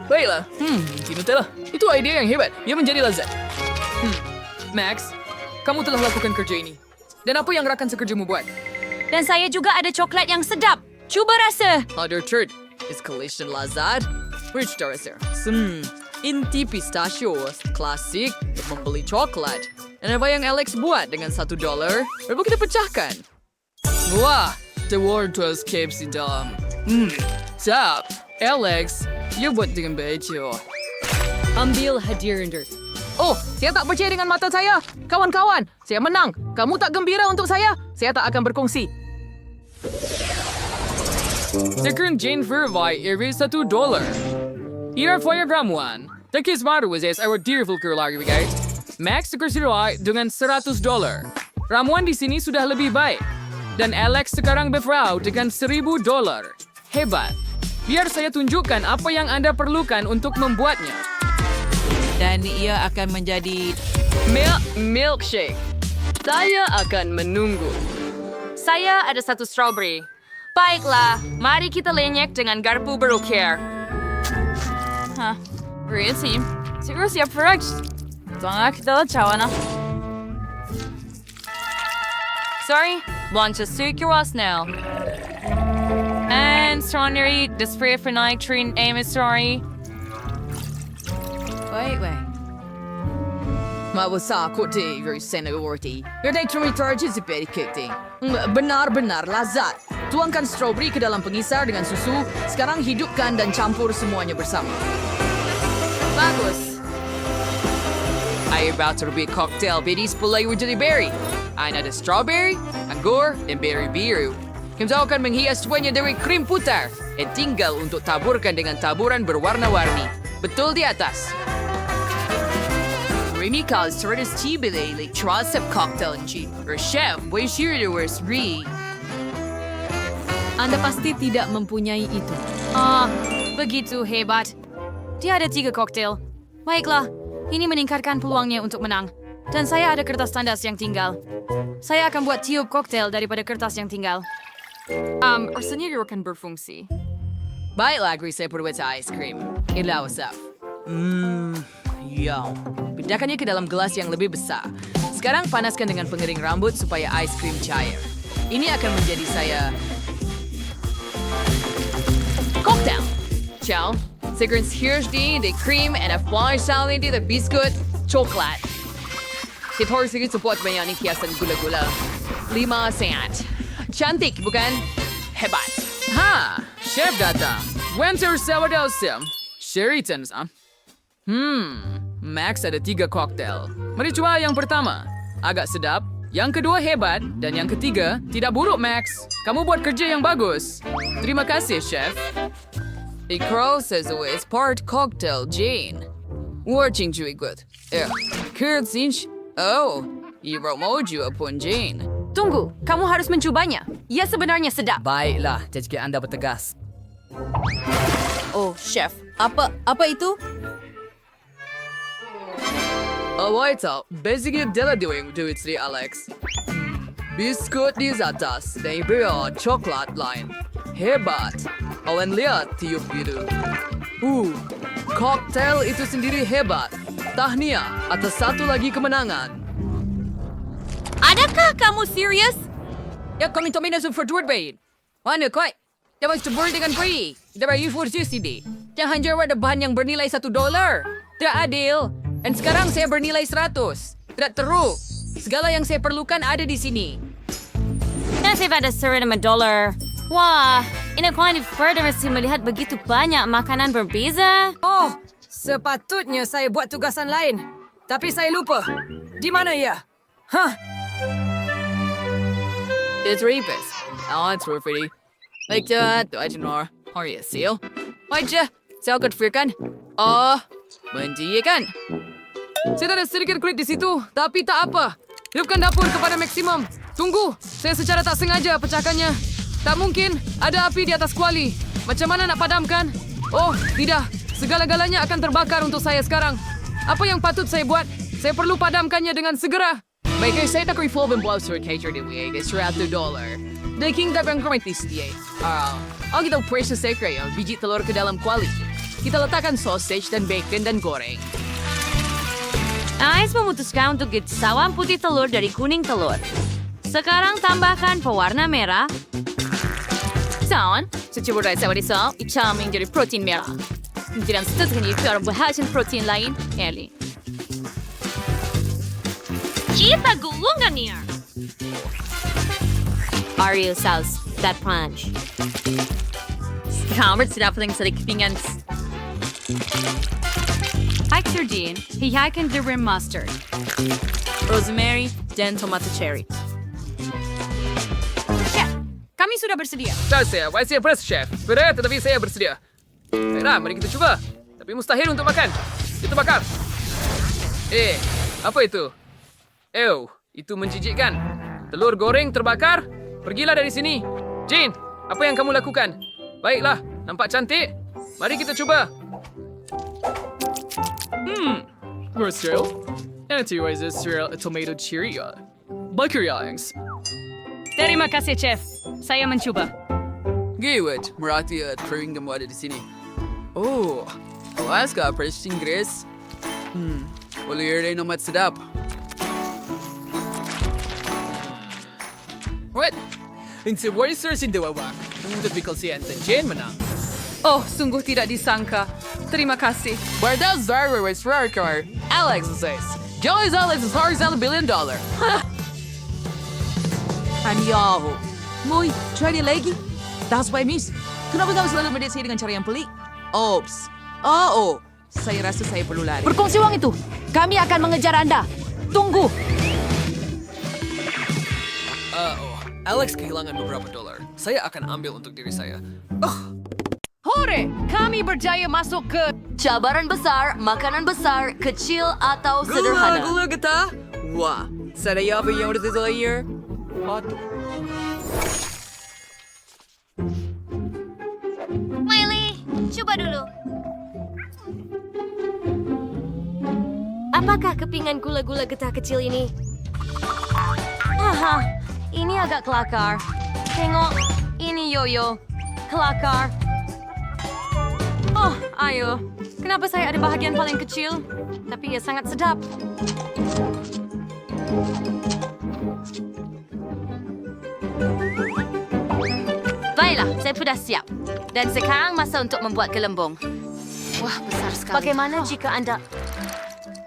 Baiklah. Nutella. Itu ide yang hebat. Ia menjadi lezat. Max, kamu telah lakukan kerja ini. Dan apa yang rakan sekerjamu buat? Dan saya juga ada coklat yang sedap. Cuba rasa. Other third is collision lazad. Rich rasa. Inti pistachio klasik membeli coklat. Dan apa yang Alex buat dengan $1? Baru kita pecahkan. Wah, the world to escape di dalam. Stop. Alex, you buat dengan baju. Ambil hadiah Ender. Oh, saya tak percaya dengan mata saya. Kawan-kawan, saya menang. Kamu tak gembira untuk saya? Saya tak akan berkongsi. Sekarang Jane Vervai iri $1. Ira Foyer Ramuan. Takis baru is our dearful lagi guys. Max sekarang dengan $100. Ramuan di sini sudah lebih baik. Dan Alex sekarang befrau dengan $1,000. Hebat. Biar saya tunjukkan apa yang Anda perlukan untuk membuatnya. Dan ia akan menjadi Milkshake. Saya akan menunggu. Saya ada 1 strawberry. Baiklah, mari kita lenyek dengan garpu berukir. Hah, berisi. Siguro siap frag. Tanga kita cawa na. Sorry, bunch of sucrose now. And strawberry, the spray for nitrine, aim is sorry. Wait. Mawasa ko di very seniority. Your data recharge is very kicking. Benar-benar lazat. Tuangkan strawberry ke dalam pengisar dengan susu. Sekarang hidupkan dan campur semuanya bersama. Bagus. I about to be cocktail bidis pulai jadi berry. Ada strawberry, anggur, dan berry biru. Kita akan menghias semuanya dari krim putar. Dan tinggal untuk taburkan dengan taburan berwarna-warni. Betul di atas. Remy calls Torres Tibile like Trosep cocktail and cheap. Or chef, way sure to worst re. Anda pasti tidak mempunyai itu. Begitu hebat. Dia ada 3 koktail. Baiklah, ini meningkatkan peluangnya untuk menang. Dan saya ada kertas tandas yang tinggal. Saya akan buat tiup koktail daripada kertas yang tinggal. Rasanya akan berfungsi. Baiklah, saya perbuat ice cream. Inilah wasap. Yum. Pindahkannya ke dalam gelas yang lebih besar. Sekarang panaskan dengan pengering rambut supaya ice cream cair. Ini akan menjadi saya... cocktail. Ciao. Sekarang hirschdi, the cream, and a flash salad di the biscuit, coklat. Kita harus support banyak hiasan gula-gula. 5 cent. Cantik, bukan? Hebat. Ha! Chef datang. Winter sourdough sim. Sheraton, Max ada 3 koktail. Mari coba yang pertama. Agak sedap. Yang kedua hebat. Dan yang ketiga, tidak buruk, Max. Kamu buat kerja yang bagus. Terima kasih, Chef. The crow says always part cocktail, Jane. Working juga good. Kurzinch. Oh, Iromoju upon Jane. Tunggu, kamu harus mencobanya. Ia sebenarnya sedap. Baiklah, jika Anda bertegas. Oh, chef. Apa itu? Waiter, basically dia doing do it Alex. Biskut di atas, dan beri coklat lain. Hebat. Awan lihat tiup gitu. Cocktail itu sendiri hebat. Tahniah atas 1 lagi kemenangan. Adakah kamu serius? Ya, kami tominas for Dwardbane. Mana kau? Dapat cebur dengan free. Dapat you for sini. Jangan jual ada bahan yang bernilai $1. Tidak adil. Dan sekarang saya bernilai 100. Tidak teruk. Segala yang saya perlukan ada di sini. Nasi pada $1. Wah, ini quite further masih melihat begitu banyak makanan berbeza. Oh, sepatutnya saya buat tugasan lain. Tapi saya lupa. Di mana ia? It's Reapers. Oh, it's pretty. Like that, I don't know. How are you, Seal? Wajah, saya akan firkan. Oh, menjikan. Saya ada sedikit kulit di situ, tapi tak apa. Hidupkan dapur kepada maksimum. Tunggu, saya secara tak sengaja pecahkannya. Tak mungkin, ada api di atas kuali. Macam mana nak padamkan? Oh, tidak. Segala-galanya akan terbakar untuk saya sekarang. Apa yang patut saya buat? Saya perlu padamkannya dengan segera. Baiklah, saya tak revolve and blow sur cater di way. It's $100. The king tak bang kromitis dia. Oh, kita precious secret, biji telur ke dalam kuali. Kita letakkan sausage dan bacon dan goreng. Ais memutuskan untuk sawan putih telur dari kuning telur. Sekarang tambahkan pewarna merah. Sawan, secubur dari sawan isau, icaming dari protein merah. Tidak setengah itu berhasil protein lain, Ellie. Kita gulungannya. Ariel sauce, that punch. Sekarang sudah paling sedikit pinggan. Hai Sardine, hihakan the mustard. Rosemary, dan tomato cherry. Chef, kami sudah bersedia. Dan saya, YC Press Chef. Berat tetapi saya bersedia. Baiklah, mari kita cuba. Tapi mustahil untuk makan. Kita bakar. Apa itu? Itu menjijikkan. Telur goreng terbakar? Pergilah dari sini. Jane, apa yang kamu lakukan? Baiklah, nampak cantik. Mari kita cuba. More cereal? Anyway, is this cereal a tomato Cheerio? Bakeryangs. Terima kasih, Chef. Saya mencuba. Gawat, merati at kering kamu ada di sini. Oh, awas ka, fresh Inggris. Boleh rin amat sedap. What? Hindi Warriors hindi wawak. Untuk bikalsiyan dan Jane menang. Oh, sungguh tidak disangka. Terima kasih. Bardal Zara was Rarkar. Alex says. Joey's Alex is $1 billion. Anyaho. Moy, try dia lagi. Das by miss. Kenapa kau selalu mendesak saya dengan cara yang pelik? Oops. Oh. Saya rasa saya perlu lari. Berkongsi uang itu. Kami akan mengejar Anda. Tunggu. Alex kehilangan beberapa dolar. Saya akan ambil untuk diri saya. Hore! Kami berjaya masuk ke... Cabaran besar, makanan besar, kecil atau sederhana. Gula getah? Wah, saya apa yang udah terlayar? Miley, coba dulu. Apakah kepingan gula-gula getah kecil ini? Haha, ini agak kelakar. Tengok, ini yoyo. Kelakar. Oh, ayo. Kenapa saya ada bahagian paling kecil? Tapi ia sangat sedap. Baiklah, saya sudah siap. Dan sekarang masa untuk membuat gelembung. Wah, besar sekali. Bagaimana jika Anda...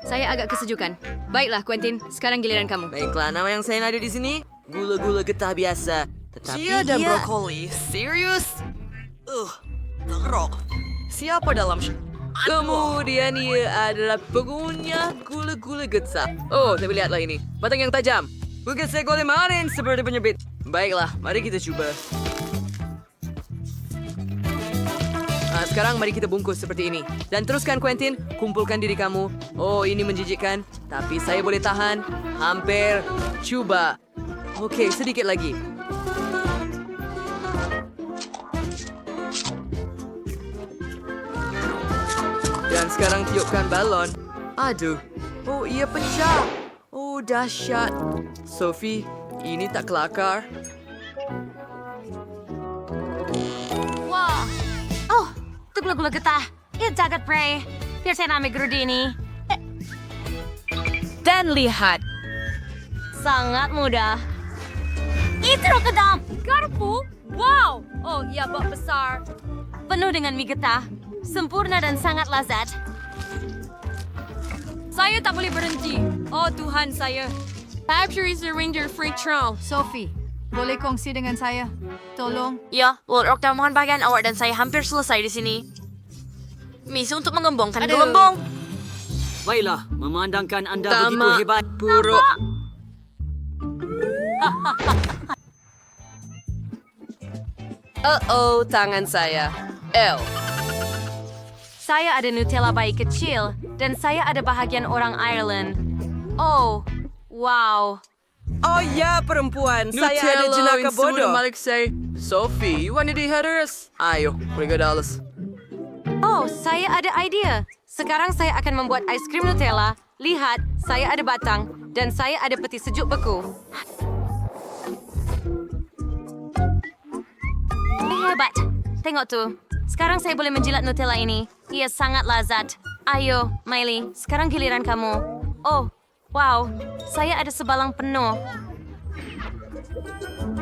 Saya agak kesejukan. Baiklah, Quentin. Sekarang giliran kamu. Baiklah, nama yang saya ada di sini, gula-gula getah biasa. Tetapi Chia dan brokoli. Serius? Terok. Siapa dalam kemudian ia adalah pengguna gula-gula getah. Oh, tapi lihatlah ini. Batang yang tajam. Bukan saya kemarin seperti penyebit. Baiklah, mari kita coba. Sekarang mari kita bungkus seperti ini. Dan teruskan, Quentin. Kumpulkan diri kamu. Oh, ini menjijikkan. Tapi saya boleh tahan. Hampir. Coba. Oke, sedikit lagi. Dan sekarang tiupkan balon. Aduh. Oh, ia pecah. Oh, dahsyat. Sophie, ini tak kelakar. Wah. Oh, itu gula-gula getah. Ia jagat pre. Biar saya ambil gerudi ini. Dan lihat. Sangat mudah. Itu kedam. Garpu? Wow! Oh, ia bak besar. Penuh dengan mie getah. Sempurna dan sangat lazat. Saya tak boleh berhenti. Oh, Tuhan saya. Capture is a ranger free trial. Sophie, boleh kongsi dengan saya? Tolong. Ya, Lord Okta mohon bagian awak dan saya hampir selesai di sini. Misi untuk mengembangkan gelembung. Baiklah, memandangkan anda Tamak begitu hebat. buruk. Tangan saya. Saya ada Nutella bayi kecil dan saya ada bahagian orang Ireland. Oh, wow. Oh ya, perempuan. Saya ada jenaka bodoh. Malik say, Sophie, you want to harus? Ayo, $3. Oh, saya ada idea. Sekarang saya akan membuat ais krim Nutella. Lihat, saya ada batang dan saya ada peti sejuk beku. Hebat. Tengok tuh. Sekarang saya boleh menjilat Nutella ini. Ia sangat lazat. Ayo, Miley, sekarang giliran kamu. Oh, wow. Saya ada sebalang penuh.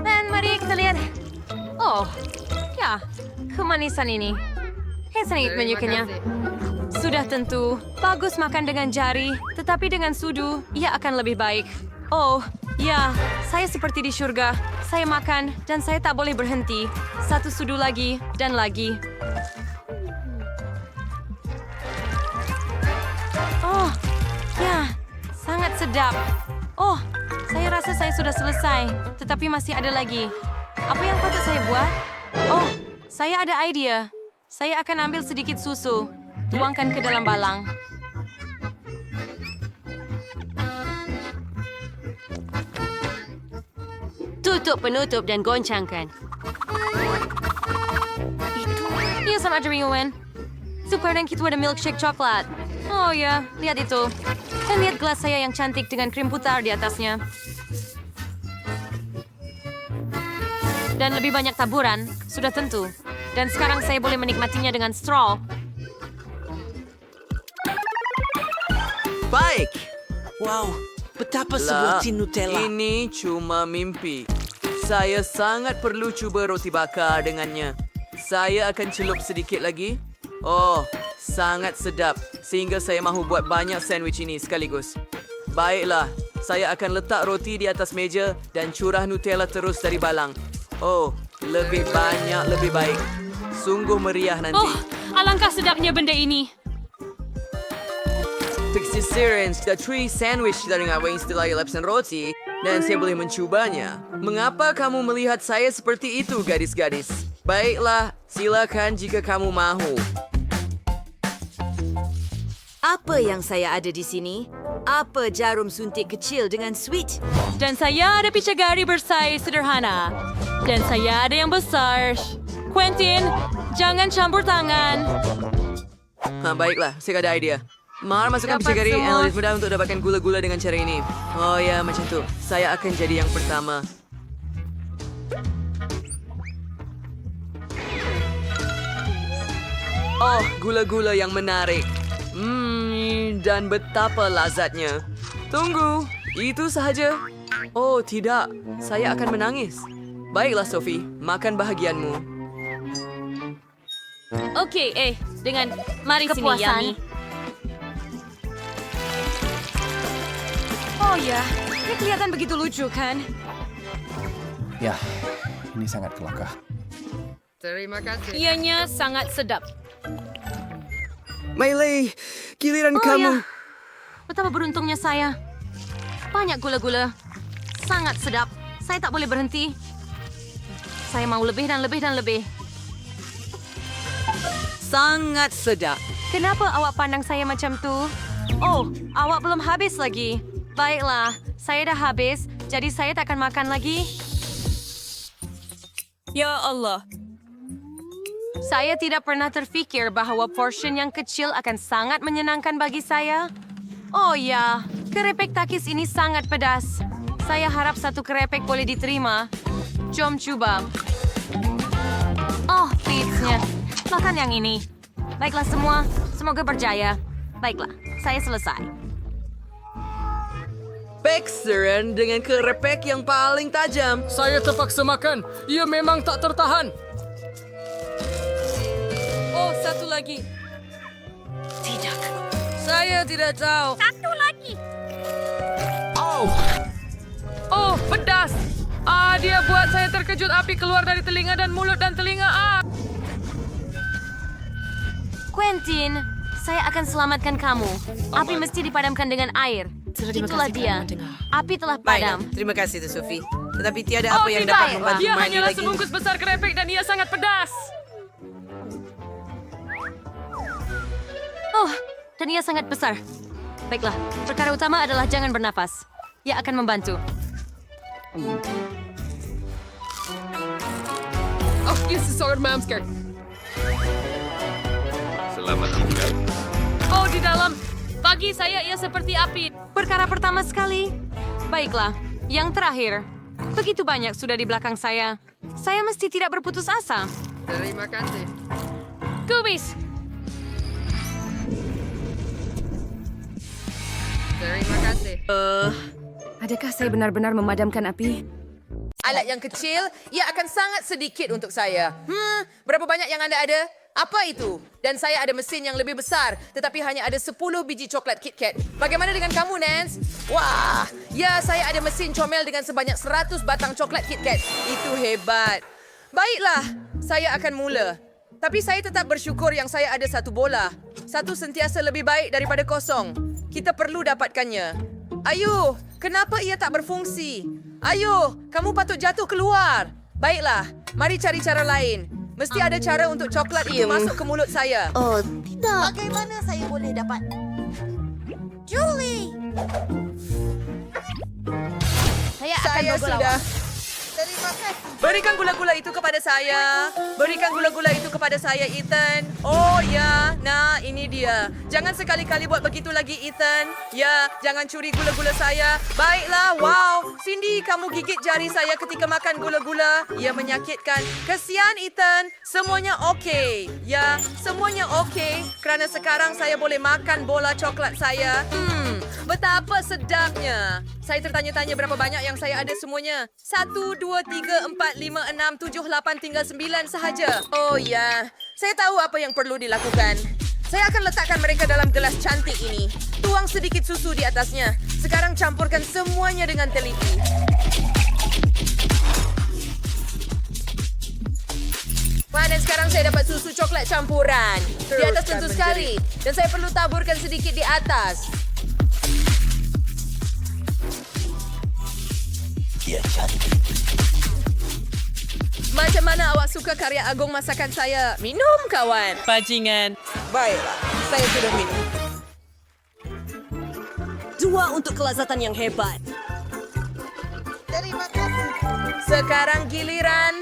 Dan mari kita lihat. Oh, ya. Kemanisan ini. Saya sangat menyukainya. Sudah tentu. Bagus makan dengan jari. Tetapi dengan sudu, ia akan lebih baik. Oh, ya. Saya seperti di surga. Saya makan dan saya tak boleh berhenti. Satu sudu lagi dan lagi. sedap. Oh, saya rasa saya sudah selesai. Tetapi masih ada lagi. Apa yang patut saya buat? Oh, saya ada idea. Saya akan ambil sedikit susu. Tuangkan ke dalam balang. Tutup penutup dan goncangkan. Iya sama aja Ringowen. Sekarang kita ada milkshake coklat. Oh ya, lihat itu. Dan lihat gelas saya yang cantik dengan krim putar di atasnya. Dan lebih banyak taburan, sudah tentu. Dan sekarang saya boleh menikmatinya dengan straw. Baik. Wow, betapa sebuah tin Nutella. Ini cuma mimpi. Saya sangat perlu cuba roti bakar dengannya. Saya akan celup sedikit lagi. Oh, sangat sedap. Sehingga saya mahu buat banyak sandwich ini sekaligus. Baiklah, saya akan letak roti di atas meja dan curah Nutella terus dari balang. Oh, lebih banyak lebih baik. Sungguh meriah nanti. Oh, alangkah sedapnya benda ini. Fixie Sirens, the tree sandwich dari awal istilah lapisan roti dan saya boleh mencubanya. Mengapa kamu melihat saya seperti itu, gadis-gadis? Baiklah, silakan jika kamu mahu. Apa yang saya ada di sini? Apa jarum suntik kecil dengan sweet? Dan saya ada pichagari bersaiz sederhana. Dan saya ada yang besar. Quentin, jangan campur tangan. Baiklah, saya ada idea. Mahal masukkan Dapat pichagari semua. analis mudah untuk dapatkan gula-gula dengan cara ini. Oh ya, macam tu. Saya akan jadi yang pertama. Oh, gula-gula yang menarik. Dan betapa lazatnya. Tunggu, itu sahaja. Oh, tidak. Saya akan menangis. Baiklah, Sophie. Makan bahagianmu. Okey, dengan mari sini, Kepuasan. Yami. Oh ya, ini kelihatan begitu lucu kan? Ya, ini sangat kelakar. Terima kasih. Ianya sangat sedap. Meili, giliran Oh kamu. ya, betapa beruntungnya saya. Banyak gula-gula. Sangat sedap. Saya tak boleh berhenti. Saya mau lebih dan lebih dan lebih. Sangat sedap. Kenapa awak pandang saya macam tu? Oh, awak belum habis lagi. Baiklah, saya dah habis, jadi saya tak akan makan lagi. Ya Allah. Saya tidak pernah terfikir bahawa portion yang kecil akan sangat menyenangkan bagi saya. Oh ya, kerepek takis ini sangat pedas. Saya harap satu kerepek boleh diterima. Jom cuba. Oh, pizza. Makan yang ini. Baiklah semua, semoga berjaya. Baiklah, saya selesai. Pexeran dengan kerepek yang paling tajam. Saya terpaksa makan. Ia memang tak tertahan. Oh, satu lagi. Tidak. Saya tidak tahu. Satu lagi. Oh, pedas. Dia buat saya terkejut. Api keluar dari telinga dan mulut dan telinga. Quentin, saya akan selamatkan kamu. Api mesti dipadamkan dengan air. Itulah dia. Api telah padam. Terima kasih, Tu Sophie. Tetapi tiada apa yang tidak. dapat membantu Dia Marnie hanyalah lagi. sebungkus besar kerepek dan ia sangat pedas. Oh, dan ia sangat besar. Baiklah, perkara utama adalah jangan bernafas. Ia akan membantu. Oh, yes, seorang mamsker. Selamat tinggal. Oh, di dalam. Bagi saya ia seperti api. Perkara pertama sekali. Baiklah, yang terakhir. Begitu banyak sudah di belakang saya. Saya mesti tidak berputus asa. Terima kasih. Kubis. Terima kasih. Adakah saya benar-benar memadamkan api? Alat yang kecil, ia akan sangat sedikit untuk saya. Berapa banyak yang anda ada? Apa itu? Dan saya ada mesin yang lebih besar, tetapi hanya ada 10 biji coklat KitKat. Bagaimana dengan kamu, Nance? Wah, ya saya ada mesin comel dengan sebanyak 100 batang coklat KitKat. Itu hebat. Baiklah, saya akan mula. Tapi saya tetap bersyukur yang saya ada satu bola. Satu sentiasa lebih baik daripada kosong. Kita perlu dapatkannya. Ayuh, kenapa ia tak berfungsi? Ayuh, kamu patut jatuh keluar. Baiklah, mari cari cara lain. Mesti ada cara untuk coklat itu masuk ke mulut saya. Oh, tidak. Bagaimana saya boleh dapat... Julie! Saya akan sudah. Terima kasih. Berikan gula-gula itu kepada saya. Berikan gula-gula itu kepada saya, Ethan. Oh ya, nah ini dia. Jangan sekali-kali buat begitu lagi, Ethan. Ya, jangan curi gula-gula saya. Baiklah, wow. Cindy, kamu gigit jari saya ketika makan gula-gula. Ia menyakitkan. Kesian, Ethan. Semuanya okey. Ya, semuanya okey. Kerana sekarang saya boleh makan bola coklat saya. Betapa sedapnya. Saya tertanya-tanya berapa banyak yang saya ada semuanya. 1, 2, 3, 4, 5, 6, 7, 8, tinggal 9 sahaja. Oh ya, saya tahu apa yang perlu dilakukan. Saya akan letakkan mereka dalam gelas cantik ini. Tuang sedikit susu di atasnya. Sekarang campurkan semuanya dengan teliti. Wah, dan sekarang saya dapat susu coklat campuran. Di atas tentu sekali. Dan saya perlu taburkan sedikit di atas. Dia cantik. Macam mana awak suka karya agung masakan saya? Minum, kawan. Bajingan. Baiklah, saya sudah minum. 2 untuk kelazatan yang hebat. Terima kasih. Sekarang giliran.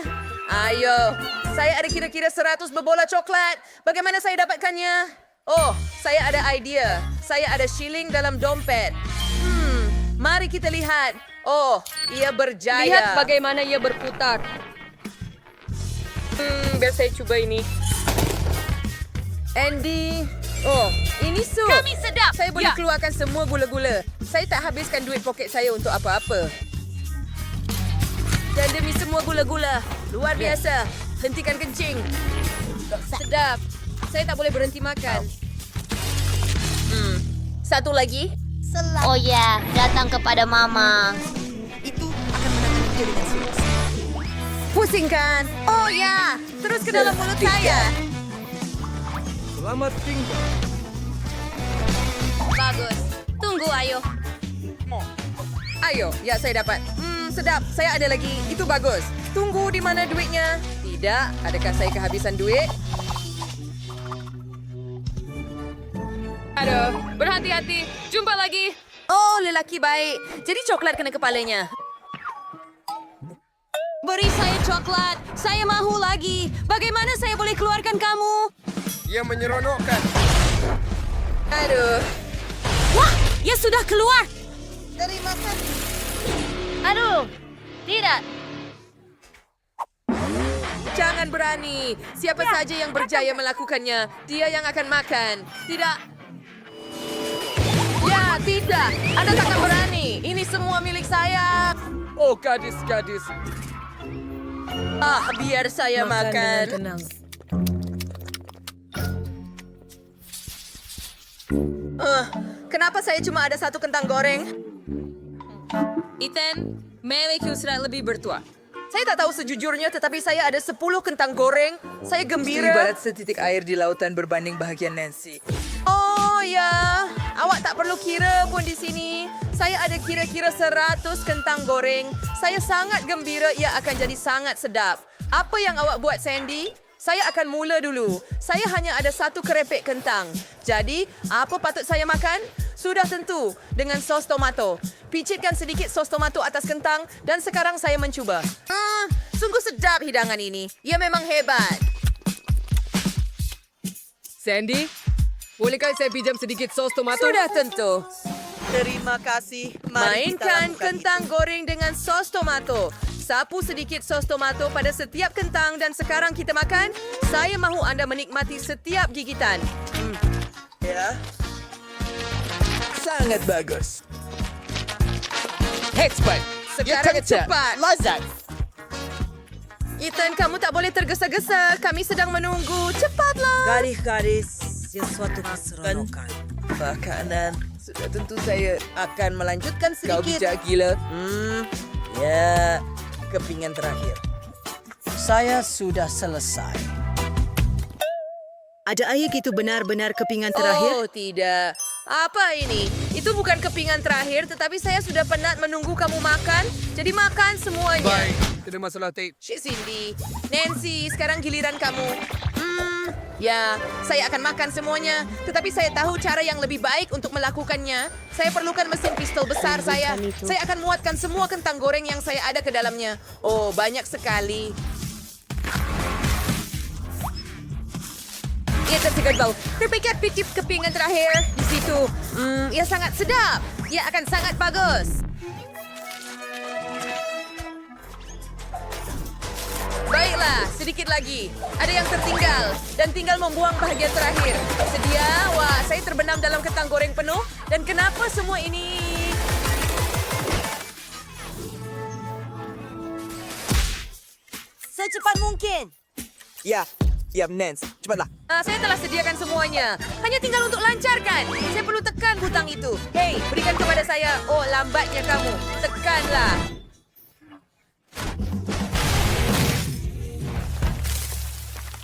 Ayo, saya ada kira-kira 100 berbola coklat. Bagaimana saya dapatkannya? Oh, saya ada idea. Saya ada shilling dalam dompet. Mari kita lihat. Oh, ia berjaya. Lihat bagaimana ia berputar. Biar saya cuba ini. Andy. Oh, ini sup. Kami sedap. Saya boleh keluarkan semua gula-gula. Saya tak habiskan duit poket saya untuk apa-apa. Dan demi semua gula-gula. Luar biasa. Hentikan kencing. Sedap. Saya tak boleh berhenti makan. Satu lagi. Oh ya, datang kepada Mama. Itu akan menangani dia dengan sukses. Pusingkan. Oh ya, terus ke dalam mulut saya. Selamat tinggal. Bagus. Tunggu, ayo. Ayo, ya saya dapat. Sedap. Saya ada lagi. Itu bagus. Tunggu, di mana duitnya? Tidak. Adakah saya kehabisan duit? Aduh, berhati-hati. Jumpa lagi. Oh, lelaki baik. Jadi coklat kena kepalanya. Beri saya coklat. Saya mahu lagi. Bagaimana saya boleh keluarkan kamu? Ia menyeronokkan. Aduh. Wah, ia sudah keluar. Terima kasih. Aduh, tidak. Jangan berani. Siapa saja yang berjaya melakukannya, dia yang akan makan. Tidak. Ya, tidak. Anda takkan berani. Ini semua milik saya. Oh, gadis-gadis. Biar saya makan. Dengan tenang. Kenapa saya cuma ada 1 kentang goreng? Ethan, Mary sudah lebih bertua. Saya tak tahu sejujurnya, tetapi saya ada 10 kentang goreng. Saya gembira. Ibarat setitik air di lautan berbanding bahagia Nancy. Oh ya, awak tak perlu kira pun di sini. Saya ada kira-kira 100 kentang goreng. Saya sangat gembira ia akan jadi sangat sedap. Apa yang awak buat, Sandy? Saya akan mula dulu. Saya hanya ada 1 kerepek kentang. Jadi, apa patut saya makan? Sudah tentu, dengan sos tomato. Picitkan sedikit sos tomato atas kentang dan sekarang saya mencuba. Sungguh sedap hidangan ini. Ia memang hebat. Sandy, bolehkah saya pinjam sedikit sos tomato? Sudah tentu. Terima kasih. Mainkan kentang goreng dengan sos tomato. Sapu sedikit sos tomato pada setiap kentang dan sekarang kita makan. Saya mahu anda menikmati setiap gigitan. Ya. Sangat bagus. Hebat. Sekarang cepat. Lazat. Ethan, kamu tak boleh tergesa-gesa. Kami sedang menunggu. Cepatlah. Gadis-gadis, sesuatu keseronokan. Makanan. Sudah tentu saya akan melanjutkan sedikit. Kau bijak gila. Ya, kepingan terakhir. Saya sudah selesai. Ada ayat itu benar-benar kepingan terakhir? Oh, tidak. Apa ini? Itu bukan kepingan terakhir, tetapi saya sudah penat menunggu kamu makan. Jadi makan semuanya. Bye. Tidak masalah, Tate. Cindy, Nancy, sekarang giliran kamu. Ya, saya akan makan semuanya. Tetapi saya tahu cara yang lebih baik untuk melakukannya. Saya perlukan mesin pistol besar saya. Saya akan muatkan semua kentang goreng yang saya ada ke dalamnya. Oh, banyak sekali. Ia tersegar bau. Terpikat pitip kepingan terakhir di situ. Ia sangat sedap. Ia akan sangat bagus. Baiklah, sedikit lagi. Ada yang tertinggal dan tinggal membuang bahagian terakhir. Sedia? Wah, saya terbenam dalam kentang goreng penuh. Dan kenapa semua ini... Secepat mungkin. Ya, Nance. Cepatlah. Saya telah sediakan semuanya. Hanya tinggal untuk lancarkan. Saya perlu tekan butang itu. Hei, berikan kepada saya. Oh, lambatnya kamu. Tekanlah.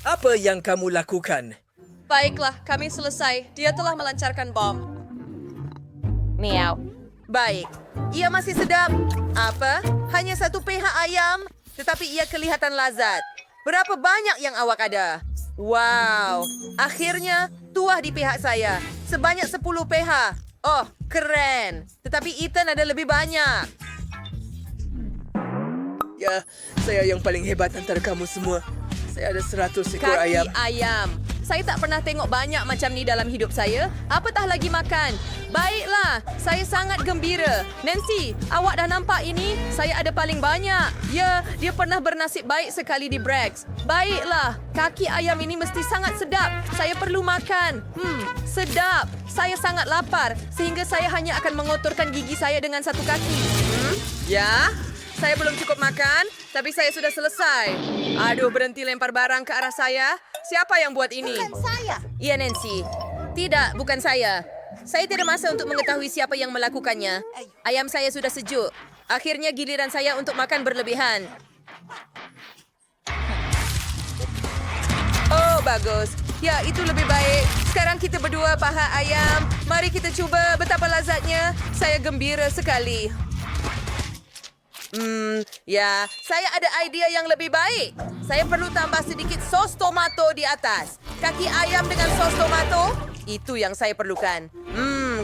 Apa yang kamu lakukan? Baiklah, kami selesai. Dia telah melancarkan bom. Miau. Baik. Ia masih sedap. Apa? Hanya satu pH ayam, tetapi ia kelihatan lazat. Berapa banyak yang awak ada? Wow. Akhirnya, tuah di pihak saya. Sebanyak 10 pH. Oh, keren. Tetapi Ethan ada lebih banyak. Ya, saya yang paling hebat antara kamu semua. Saya ada 100 ekor ayam. Kaki ayam. Saya tak pernah tengok banyak macam ni dalam hidup saya. Apatah lagi makan. Baiklah, saya sangat gembira. Nancy, awak dah nampak ini? Saya ada paling banyak. Ya, dia pernah bernasib baik sekali di Bragg's. Baiklah, kaki ayam ini mesti sangat sedap. Saya perlu makan. Sedap. Saya sangat lapar sehingga saya hanya akan mengotorkan gigi saya dengan satu kaki. Ya? Saya belum cukup makan, tapi saya sudah selesai. Aduh, berhenti lempar barang ke arah saya. Siapa yang buat ini? Bukan saya. Iya, Nancy. Tidak, bukan saya. Saya tidak masa untuk mengetahui siapa yang melakukannya. Ayam saya sudah sejuk. Akhirnya giliran saya untuk makan berlebihan. Oh, bagus. Ya, itu lebih baik. Sekarang kita berdua paha ayam. Mari kita cuba betapa lazatnya. Saya gembira sekali. Ya, saya ada idea yang lebih baik. Saya perlu tambah sedikit sos tomato di atas. Kaki ayam dengan sos tomato, itu yang saya perlukan.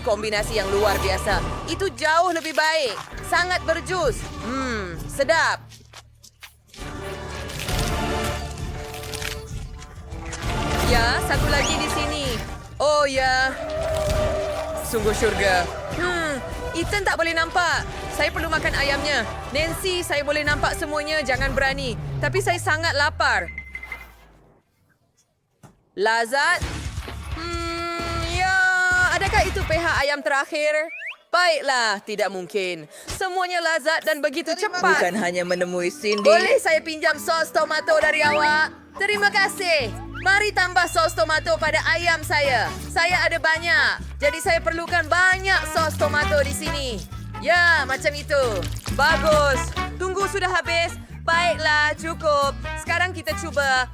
Kombinasi yang luar biasa. Itu jauh lebih baik. Sangat berjus. Sedap. Ya, satu lagi di sini. Oh ya. Sungguh syurga. Ethan tak boleh nampak. Saya perlu makan ayamnya. Nancy, saya boleh nampak semuanya. Jangan berani. Tapi saya sangat lapar. Lazat? Ya. Adakah itu pH ayam terakhir? Baiklah, tidak mungkin. Semuanya lazat dan begitu cepat. Bukan hanya menemui Cindy. Boleh saya pinjam sos tomato dari awak? Terima kasih. Mari tambah sos tomato pada ayam saya. Saya ada banyak. Jadi saya perlukan banyak sos tomato di sini. Ya, macam itu. Bagus. Tunggu sudah habis. Baiklah, cukup. Sekarang kita cuba.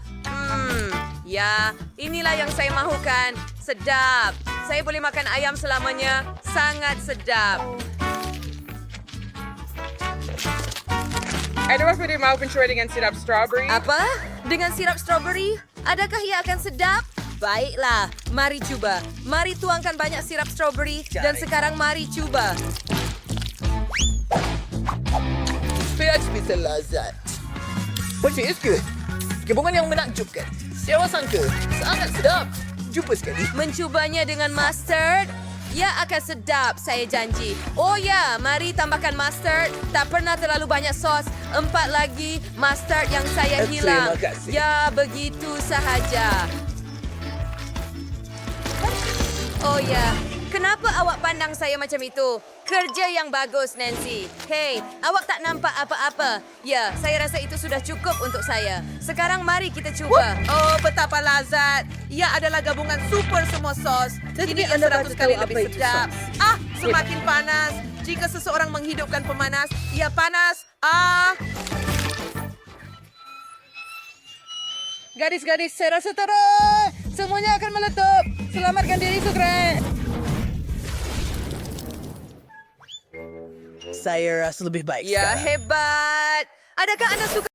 Ya, inilah yang saya mahukan. Sedap. Saya boleh makan ayam selamanya. Sangat sedap. Ada apa dia mau pencuri dengan sirap strawberry? Apa? Dengan sirap strawberry? Adakah ia akan sedap? Baiklah, mari cuba. Mari tuangkan banyak sirap strawberry dan sekarang mari cuba. Spinach bisa lazat. Which is good. Gabungan yang menakjubkan. Sewa sangka. Sangat sedap. Jumpa sekali. Mencubanya dengan mustard? Ya akan sedap, saya janji. Oh ya, mari tambahkan mustard. Tak pernah terlalu banyak sos. 4 lagi mustard yang saya hilang. Terima kasih. Ya, begitu sahaja. Oh ya, kenapa awak pandang saya macam itu? Kerja yang bagus, Nancy. Hei, awak tak nampak apa-apa. Ya, saya rasa itu sudah cukup untuk saya. Sekarang mari kita cuba. Oh, betapa lazat. Ia adalah gabungan super semua sos. Ini 100 kali lebih sedap. Semakin panas. Jika seseorang menghidupkan pemanas, ia panas. Gadis-gadis, saya rasa teruk. Semuanya akan meletup. Selamatkan diri, Sukre. Saya rasa lebih baik Ya, sekarang. hebat. Adakah anda suka